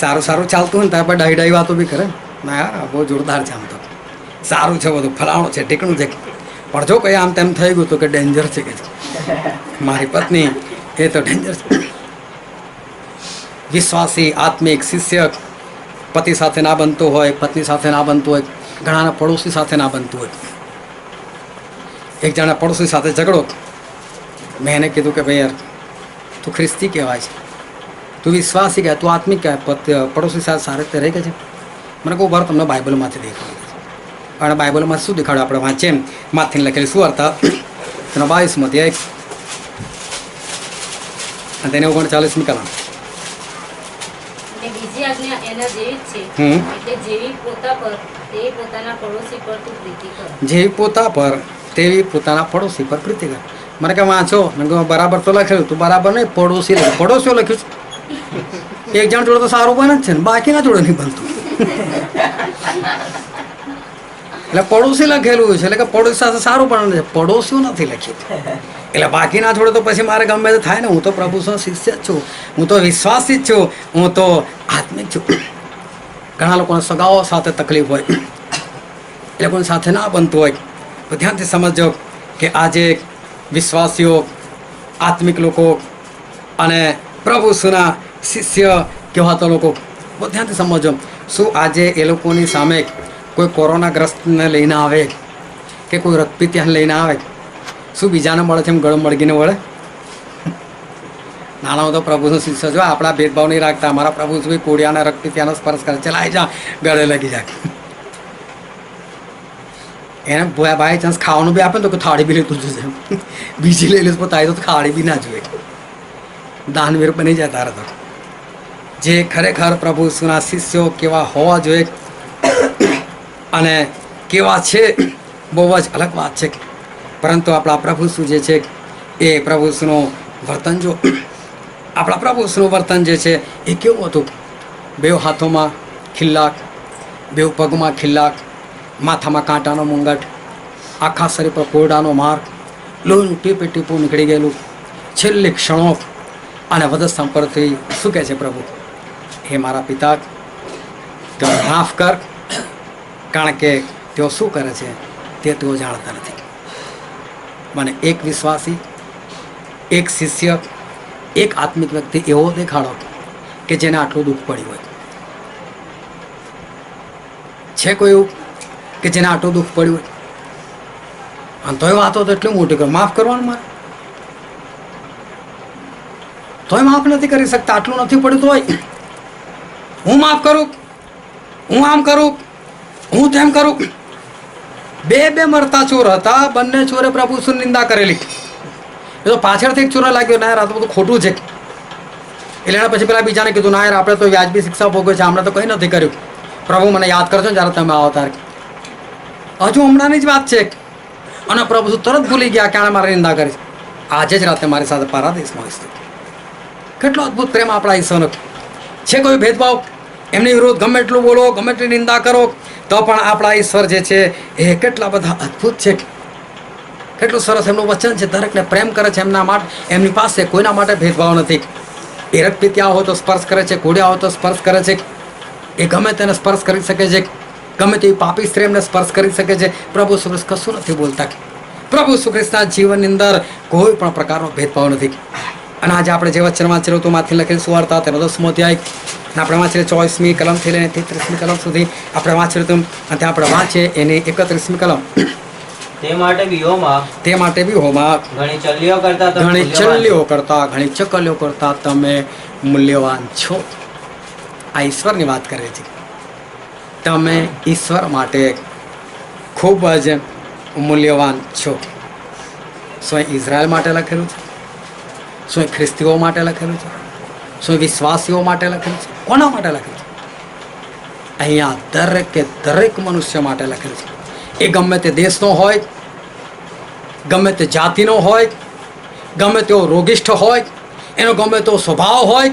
સારું સારું ચાલતું હોય ને ત્યાં ડાઈ ડાઈ વાતો બી કરે. ના યાર બહુ જોરદાર છે, આમ તો સારું છે, બધું ફલાણું છે, ટીકણું છે. પણ જો કંઈ આમ તેમ થઈ ગયું તો કે ડેન્જર છે કે મારી પત્ની એ તો ડેન્જર છે. વિશ્વાસી, આત્મિક, શિષ્ય પતિ સાથે ના બનતું હોય, પત્ની સાથે ના બનતું હોય, ઘણાના પડોશી સાથે ના બનતું હોય. એક જણા પડોશી સાથે ઝઘડો. મેં એને કીધું કે ભાઈ યાર તું ખ્રિસ્તી કહેવાય છે, તું વિશ્વાસી કહેવાય, તું આત્મિક કહેવાય, પડોશી સાથે સારી રીતે રહી ગઈ છે. મને કહું બરાબર તમને બાઇબલમાંથી દેખાડે છે. અને બાઇબલમાં શું દેખાડ્યું? આપણે વાંચીએ માથીને લખેલી સુવાર્તા તેનો 22મો અધ્યાય અને તેને 39મી કલમ. અને બીજી આજ્ઞા એના જેવી જ છે, એટલે જેવી પોતા પર તેવી પોતાના પડોશી પર તું પ્રીતિ કર. જેવી પોતા પર તેવી પોતાના પડોશી પર પ્રીતિ કર. મને કે વાંચો, મને કહું બરાબર તો લખેલું, તું બરાબર નહીં, પડોશી લખ્યું. પડોશીઓ લખ્યું છે. એક જણ જોડે તો સારું બને જ છે ને, બાકીના જોડે નહીં બનતું. એટલે પડોશી લખેલું છે, એટલે કે પડોશી સાથે સારું પણ છે, પડોશીઓ નથી લખ્યું. એટલે બાકીના જોડે તો પછી મારે ગમે તે થાય ને. હું તો પ્રભુનો શિષ્ય જ છું, હું તો વિશ્વાસી જ છું, હું તો આત્મિક છું. ઘણા લોકોને સગાઓ સાથે તકલીફ હોય, એ લોકોની સાથે ના બનતું હોય, તો ધ્યાનથી સમજો કે આજે વિશ્વાસીઓ, આત્મિક લોકો અને પ્રભુ સુના શિષ્ય કહેવાતા લોકો, બહુ ધ્યાનથી સમજો, શું આજે એ લોકોની સામે કોઈ કોરોનાગ્રસ્તને લઈને આવે કે કોઈ રક્તપિત્યાને લઈને આવે, શું બીજાને મળે છે એમ ગળો મળગીને વળે? નાના તો પ્રભુનો શિષ્ય જો આપણા ભેદભાવ નહીં રાખતા. અમારા પ્રભુ શું કોડિયાના રક્તપિત્યાનો સ્પર્શ કરે, ચલાઈ જા, ગળે લગી જાય. એને બાય ચાન્સ ખાવાનું બી આપે ને તો થાળી બી લેતું જશે, બીજી લઈ લે પોતાય તો થાળી બી ના જોઈએ. દાનવીર બની જાય તારે તો. જે ખરેખર પ્રભુ સુના શિષ્યો કેવા હોવા જોઈએ અને કેવા છે, બહુ જ અલગ વાત છે. પરંતુ આપણા પ્રભુ શું જે છે એ પ્રભુ સુનું વર્તન જો, આપણા પ્રભુ સુનું વર્તન જે છે એ કેવું હતું? બેઉ હાથોમાં ખિલ્લાક, બેઉ પગમાં ખિલ્લાક, માથામાં કાંટાનો મુંગટ, આખા શરીર પર કોરડાનો માર્ગ, લોહીનું ટીપે ટીપું નીકળી ગયેલું, છેલ્લી ક્ષણો અને વધસ્તંભ પરથી શું કહે છે પ્રભુ? હે મારા પિતા, તેઓ માફ કર, કારણ કે તેઓ શું કરે છે તે તેઓ જાણતા નથી. મને એક વિશ્વાસી, એક શિષ્ય, એક આત્મિક વ્યક્તિ એવો દેખાડો કે જેને આટલું દુઃખ પડ્યું હોય. છે કોઈ એવું કે જેને આટલું દુઃખ પડ્યું હોય? અને તોય વાતો તો એટલી મોટી કરો, માફ કરવાનું મારે, તોય માફ નથી કરી શકતા. આટલું નથી પડ્યું તોય હું માફ કરું, હું આમ કરું, હું તેમ કરું. બે મરતા ચોર હતા, બંને ચોરે પ્રભુ શું નિંદા કરેલી. એ તો પાછળથી એક ચોર લાગ્યો, ના યાર આ તો બધું ખોટું છે. એટલે એણે પછી પેલા બીજાને કીધું, ના યાર આપણે તો વ્યાજબી શિક્ષા ભોગવે છે, આપણે તો કંઈ નથી કર્યું. પ્રભુ મને યાદ કરજો ને જ્યારે તમે આવો ત્યારે. હજુ હમણાંની જ વાત છે. અને પ્રભુ શું તરત ભૂલી ગયા કે આણે મારી નિંદા કરી. આજે જ રાતે મારી સાથે પારાદેશમાં હોય. કેટલો અદ્ભુત પ્રેમ આપણા ઈશ્વરનો છે. કોઈ ભેદભાવ એમની વિરુદ્ધ ગમે એટલું બોલો, ગમે એટલી નિંદા કરો, તો પણ આપણા ઈશ્વર જે છે એ કેટલા બધા અદ્ભુત છે. કેટલું સરસ એમનું વચન છે. દરેકને પ્રેમ કરે છે. એમના માટે, એમની પાસે કોઈના માટે ભેદભાવ નથી. એ રક્તપિત્યા હોય તો સ્પર્શ કરે છે, કોડિયા હોય તો સ્પર્શ કરે છે. એ ગમે તેને સ્પર્શ કરી શકે છે. ગમે તેવી પાપી સ્ત્રી એમને સ્પર્શ કરી શકે છે. પ્રભુ શ્રી કૃષ્ણ કશું નથી બોલતા. પ્રભુ શ્રી કૃષ્ણના જીવનની અંદર કોઈ પણ પ્રકારનો ભેદભાવ નથી. અને આજે આપણે જે વચન વાંચેલું હતું, માંથી લખેલું સુવાર્તા તેનો 10મો અધ્યાય, અને આપણે વાંચેલી 24મી કલમથી લઈને 33મી કલમ સુધી આપણે વાંચેલું હતું. અને ત્યાં આપણે વાંચીએ એની 31મી કલમ. તે માટે વ્યુહોમાં ઘણી ચલ્લીઓ કરતા ઘણી ચકલીઓ કરતા તમે મૂલ્યવાન છો. આ ઈશ્વરની વાત કરે છે. તમે ઈશ્વર માટે ખૂબ જ મૂલ્યવાન છો. શું ઇઝરાયલ માટે લખેલું છે? શું ખ્રિસ્તીઓ માટે લખેલું છે? શું વિશ્વાસીઓ માટે લખેલું છે? કોના માટે લખેલું છે? અહીંયા દરેક મનુષ્ય માટે લખેલું છે. એ ગમે તે દેશનો હોય, ગમે તે જાતિનો હોય, ગમે તેવો રોગિષ્ઠ હોય, એનો ગમે તેવો સ્વભાવ હોય,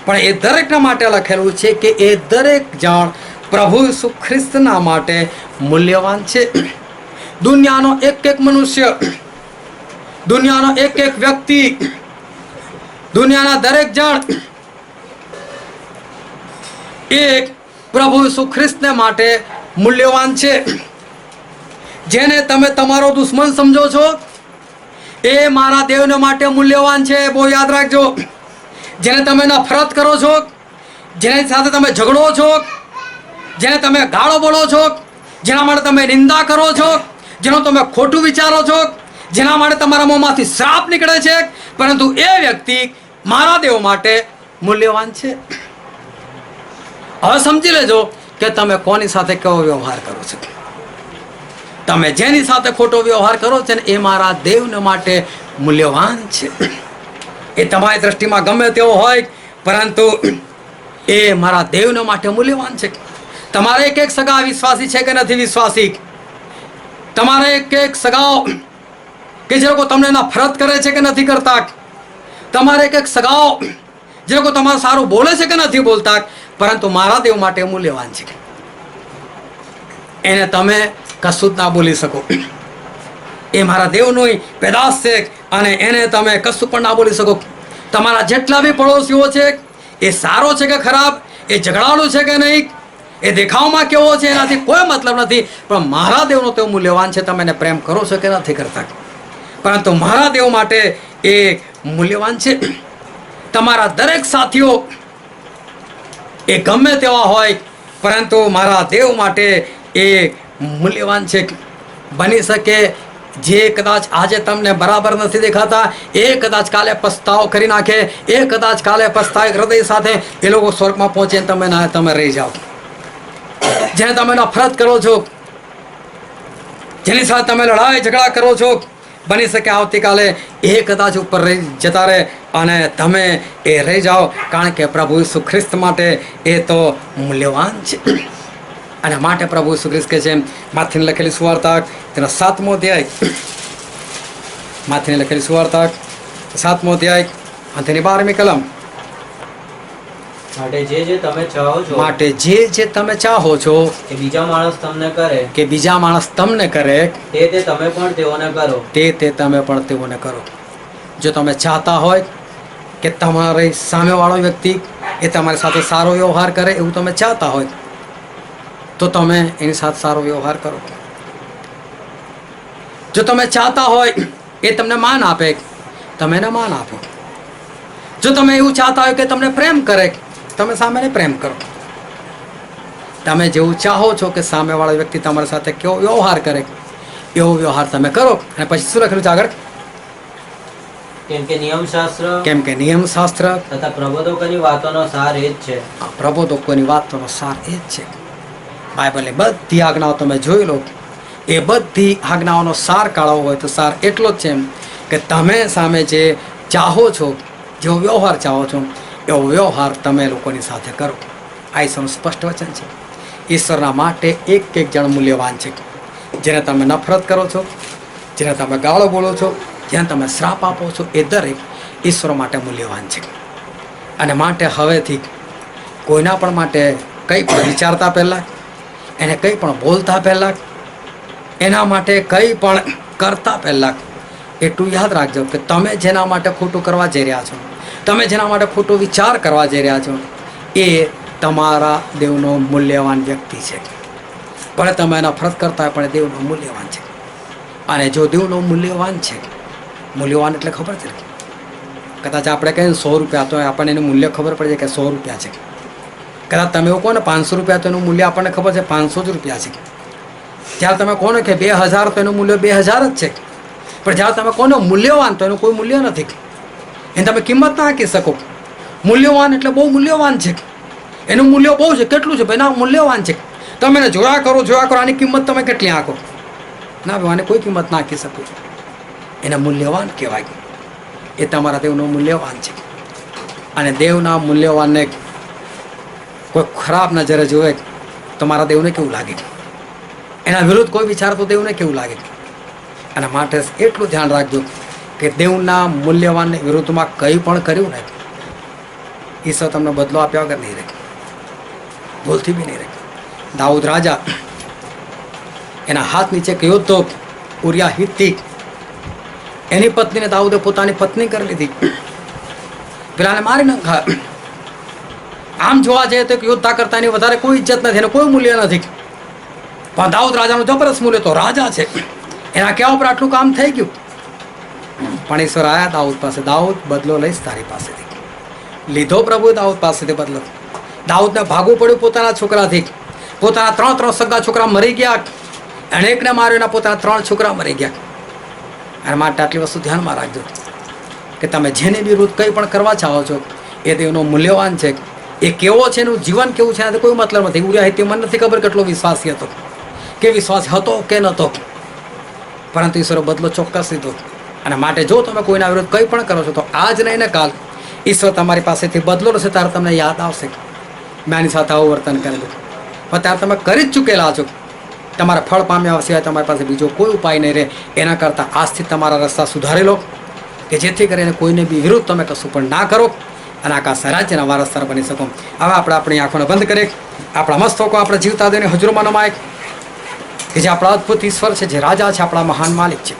પણ એ દરેકના માટે લખેલું છે કે એ દરેક જણ પ્રભુ ઈસુ ખ્રિસ્તના માટે મૂલ્યવાન છે. દુનિયાનો એક મનુષ્ય, દુનિયાનો એક વ્યક્તિ, દુનિયાના દરેક જણ એક પ્રભુ ઈસુ ખ્રિસ્તને માટે મૂલ્યવાન છે. જેને તમે તમારો દુશ્મન સમજો છો એ મારા દેવને માટે મૂલ્યવાન છે. બહુ યાદ રાખજો. જેને તમે નફરત કરો છો, જેની સાથે તમે ઝઘડો છો, જેને તમે ગાળો બોલો છો, જેના માટે તમે નિંદા કરો છો, જેનો તમે ખોટું વિચારો છો, જેના માટે તમારા મોંમાંથી શ્રાપ નીકળે છે, પરંતુ એ વ્યક્તિ મારા દેવ માટે મૂલ્યવાન છે. હવે સમજી લેજો કે તમે કોની સાથે કેવો વ્યવહાર કરો છો. તમે જેની સાથે ખોટો વ્યવહાર કરો છો ને એ મારા દેવને માટે મૂલ્યવાન છે. એ તમારી દ્રષ્ટિમાં ગમે તેવો હોય, પરંતુ એ મારા દેવને માટે મૂલ્યવાન છે. તમારે એક સગા વિશ્વાસી છે કે નથી વિશ્વાસી? તમારે એક સગાઓ કે જે લોકો તમને નફરત કરે છે કે નથી કરતા? તમારે એક સગાઓ જે લોકો તમારું સારું બોલે છે કે નથી બોલતા? પરંતુ મારા દેવ માટે મૂલ્યવાન છે. એને તમે કશું જ ના બોલી શકો. એ મારા દેવનો પેદાશ છે અને એને તમે કશું પણ ના બોલી શકો. તમારા જેટલા બી પડોશીઓ છે એ સારો છે કે ખરાબ એ ઝઘડાળું છે કે નહીં, એ દેખાવમાં કેવો છે એનાથી કોઈ મતલબ નથી, પણ મારા દેવનો તેઓ મૂલ્યવાન છે. તમે એને પ્રેમ કરો છો કે નથી કરતા, પરંતુ મારા દેવ માટે એ મૂલ્યવાન છે. તમારા દરેક સાથીઓ એ ગમે તેવા હોય, પરંતુ મારા દેવ માટે એ મૂલ્યવાન છે. બની શકે જે કદાચ આજે તમને બરાબર નથી દેખાતા, એ કદાચ કાલે પસ્તાવો કરી નાખે, એ કદાચ કાલે પસ્તાય હૃદય સાથે એ લોકો સ્વર્ગમાં પહોંચે, તમે રહી જાઓ. જેને તમે નફરત કરો છો, જેની સાથે તમે લડાઈ ઝઘડા કરો છો, બની શકે આવતીકાલે એ કદાચ ઉપર રહી જતા રહે અને તમે એ રહી જાઓ, કારણ કે પ્રભુ ઈસુ ખ્રિસ્ત માટે એ તો મૂલ્યવાન છે. અને માટે પ્રભુ ઈસુ ખ્રિસ્ત કહે છે, માથીને લખેલી સુવાર્તા તેનો 7મો અધ્યાય, માથીને લખેલી સુવાર્તા 7મો અધ્યાય અને તેની 12મી કલમ. માટે જે તમે ચાહો છો, માટે જે તમે ચાહો છો કે બીજા માણસ તમને કરે, કે બીજા માણસ તમને કરે, તે તમે પણ તેઓને કરો. તે તમે પણ તેઓને કરો. જો તમે ચાહતા હોય કે તમારી સામેવાળો વ્યક્તિ એ તમારી સાથે સારો વ્યવહાર કરે, એવું તમે ચાહતા હોય, તો તમે એની સાથે સારો વ્યવહાર કરો. જો તમે ચાહતા હોય એ તમને માન આપે, તમે એને માન આપો. જો તમે એવું ચાહતા હોય કે તમને પ્રેમ કરે, તમે સામેને પ્રેમ કરો. તમે જેવું ચાહો છો કે સામેવાળો વ્યક્તિ તમારી સાથે કેવો વ્યવહાર કરે, એવો વ્યવહાર તમે કરો. અને પછી શું લખેલું છે આગળ? કેમ કે નિયમશાસ્ત્ર તથા પ્રબોધકોની વાતોનો સાર એ જ છે. પ્રબોધકોની વાતોનો સાર એ જ છે. બાઇબલની બધી આજ્ઞાઓ તમે જોઈ લો, એ બધી આજ્ઞાઓનો સાર કાઢવો હોય તો સાર એટલો જ છે કે તમે સામે જે ચાહો છો, જેવો વ્યવહાર ચાહો છો, એવો વ્યવહાર તમે લોકોની સાથે કરો. આ ઈશ્વરનું સ્પષ્ટ વચન છે. ઈશ્વરના માટે એક જણ મૂલ્યવાન છે. જેને તમે નફરત કરો છો, જેને તમે ગાળો બોલો છો, જેને તમે શ્રાપ આપો છો, એ દરેક ઈશ્વર માટે મૂલ્યવાન છે. અને માટે હવેથી કોઈના પણ માટે કંઈ પણ વિચારતા પહેલાં, એને કંઈ પણ બોલતા પહેલાં, એના માટે કંઈ પણ કરતા પહેલાં એટલું યાદ રાખજો કે તમે જેના માટે ખોટું કરવા જઈ રહ્યા છો, તમે જેના માટે ખોટો વિચાર કરવા જઈ રહ્યા છો, એ તમારા દેવનો મૂલ્યવાન વ્યક્તિ છે. પણ તમે નફરત કરતા હોય, પણ દેવનો મૂલ્યવાન છે. અને જો દેવનો મૂલ્યવાન છે, મૂલ્યવાન એટલે ખબર છે, કદાચ આપણે કહીએ 100 રૂપિયા, તો આપણને એનું મૂલ્ય ખબર પડે છે કે 100 રૂપિયા છે. કદાચ તમે એવું કહો ને 500 રૂપિયા, તો એનું મૂલ્ય આપણને ખબર છે 500 જ રૂપિયા છે. જ્યારે તમે કહો ને કે 2000, તો એનું મૂલ્ય 2000 જ છે. પણ જ્યારે તમે કહો ને મૂલ્યવાન, તો એનું કોઈ મૂલ્ય નથી. એની તમે કિંમત ના આંકી શકો. મૂલ્યવાન એટલે બહુ મૂલ્યવાન છે, એનું મૂલ્ય બહુ છે. કેટલું છે? ભાઈ ના, મૂલ્યવાન છે. તમે એને જોયા કરો, આની કિંમત તમે કેટલી આંકો? ના ભાઈ, આને કોઈ કિંમત ના આંકી શકો. એને મૂલ્યવાન કહેવાય. એ તમારા દેવનો મૂલ્યવાન છે. અને દેવના મૂલ્યવાનને કોઈ ખરાબ નજરે જોવે તો મારા દેવને કેવું લાગે? એના વિરુદ્ધ કોઈ વિચાર તો દેવને કેવું લાગે? અને માટે એટલું ધ્યાન રાખજો કે દેવના મૂલ્યવાનની વિરુદ્ધમાં કંઈ પણ કર્યું ને, ઈશ્વર તમને બદલો આપ્યા વગર નહીં રહે, ભૂલથી બી નહીં રહે. દાઉદ રાજા, એના હાથ નીચે એક યોદ્ધો ઉરિયા હિત્તી, એની પત્નીને દાઉદે પોતાની પત્ની કરી લીધી, પેલાને મારી નાખ્યા. આમ જોવા જઈએ તો યોદ્ધા કરતા એની વધારે કોઈ ઇજ્જત નથી, એને કોઈ મૂલ્ય નથી. પણ દાઉદ રાજાનું જબરદસ્ત મૂલ્ય, તો રાજા છે, એના કહેવા ઉપર આટલું કામ થઈ ગયું. પણ ઈશ્વર આવ્યા દાઉદ પાસે, દાઉદ બદલો લઈશ તારી પાસેથી. લીધો પ્રભુ દાઉદ પાસેથી બદલો. દાઉદને ભાગવું પડ્યું પોતાના છોકરાથી. પોતાના 3 સગા છોકરા મરી ગયા, અને એકને માર્યો, એના પોતાના 3 છોકરા મરી ગયા. અને માટે આટલી વસ્તુ ધ્યાનમાં રાખજો કે તમે જેને વિરુદ્ધ કંઈ પણ કરવા ચાહો છો, એ દેવનો મૂલ્યવાન છે. એ કેવો છે, એનું જીવન કેવું છે, એનાથી કોઈ મતલબ નથી. ઉરિયા હિત્તી, મને નથી ખબર કેટલો વિશ્વાસી હતો, કે વિશ્વાસ હતો કે નહોતો, પરંતુ ઈશ્વરે બદલો ચોક્કસ લીધો. અને માટે જો તમે કોઈના વિરુદ્ધ કંઈ પણ કરો છો, તો આજ નહીં ને કાલ ઈશ્વર તમારી પાસેથી બદલો લેશે. ત્યારે તમને યાદ આવશે મેં આની સાથે આવું વર્તન કરેલું. પણ ત્યારે તમે કરી જ ચૂકેલા છો. તમારા ફળ પામ્યા સિવાય તમારી પાસે બીજો કોઈ ઉપાય નહીં રહે. એના કરતાં આજથી તમારા રસ્તા સુધારી લો, કે જેથી કરીને કોઈને બી વિરુદ્ધ તમે કશું પણ ના કરો અને આકાશ રાજ્યના વારસદાર બની શકો. હવે આપણે આપણી આંખોને બંધ કરીએ, આપણા મસ્તકો આપણે જીવતા દેવની હજુરમાં નમાય, કે જે આપણા અદ્ભુત ઈશ્વર છે, જે રાજા છે, આપણા મહાન માલિક છે.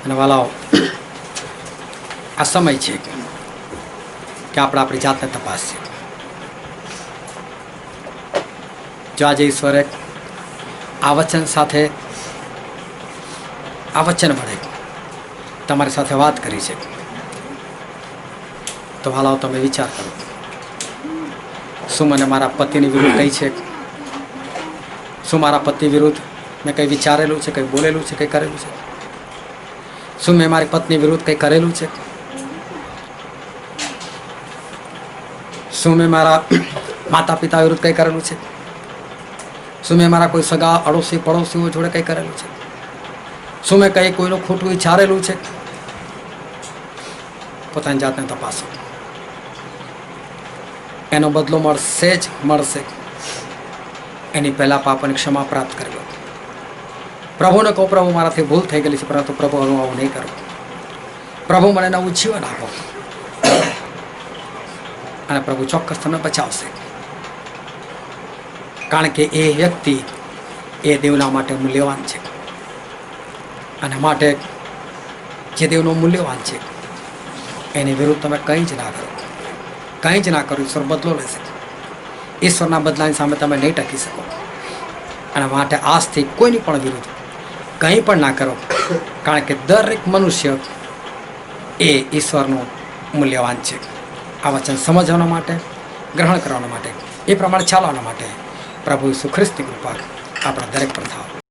અને વાલાઓ, આ સમય છે કે આપણે આપણી જાતને તપાસીએ. જો આજે ઈશ્વરે આ વચન સાથે આ વચન વડે તમારી સાથે વાત કરી છે, તો હાલાઓ તમે વિચાર કરો, શું મને મારા પતિની વિરુદ્ધ કહી છે? શું મારા પતિ વિરુદ્ધ મેં કંઈ વિચારેલું છે, કંઈ બોલેલું છે, કંઈ કરેલું છે? શું મેં મારી પત્ની વિરુદ્ધ કંઈ કરેલું છે? શું મેં મારા માતા પિતા વિરુદ્ધ કંઈ કરેલું છે? શું મેં મારા કોઈ સગા અડોશી પડોશીઓ જોડે કંઈ કરેલું છે? શું મેં કંઈ કોઈનું ખોટું વિચારેલું છે? પોતાની જાતને તપાસો. એનો બદલો મળશે જ મળશે. એની પહેલાં પાપની ક્ષમા પ્રાપ્ત કરી લો. પ્રભુને કહો, પ્રભુ મારાથી ભૂલ થઈ ગયેલી છે, પરંતુ પ્રભુ હું આવું નહીં કરું. પ્રભુ મને નવું જીવન આપો, અને પ્રભુ ચોક્કસ તમને બચાવશે. કારણ કે એ વ્યક્તિ એ દેવના માટે મૂલ્યવાન છે, અને માટે જે દેવનો મૂલ્યવાન છે એની વિરુદ્ધ તમે કંઈ જ ના કરો, કંઈ જ ના કરો. ઈશ્વર બદલો લેશે. ઈશ્વરના બદલાની સામે તમે નહીં ટકી શકો. અને માટે આજથી કોઈની પણ વિરુદ્ધ કંઈ પણ ના કરો, કારણ કે દરેક મનુષ્ય એ ઈશ્વરનું મૂલ્યવાન છે. આ વચન સમજવાના માટે, ગ્રહણ કરવાના માટે, એ પ્રમાણે ચાલવાના માટે પ્રભુ ઈસુ ખ્રિસ્તની કૃપા આપણા દરેક પર થાવ.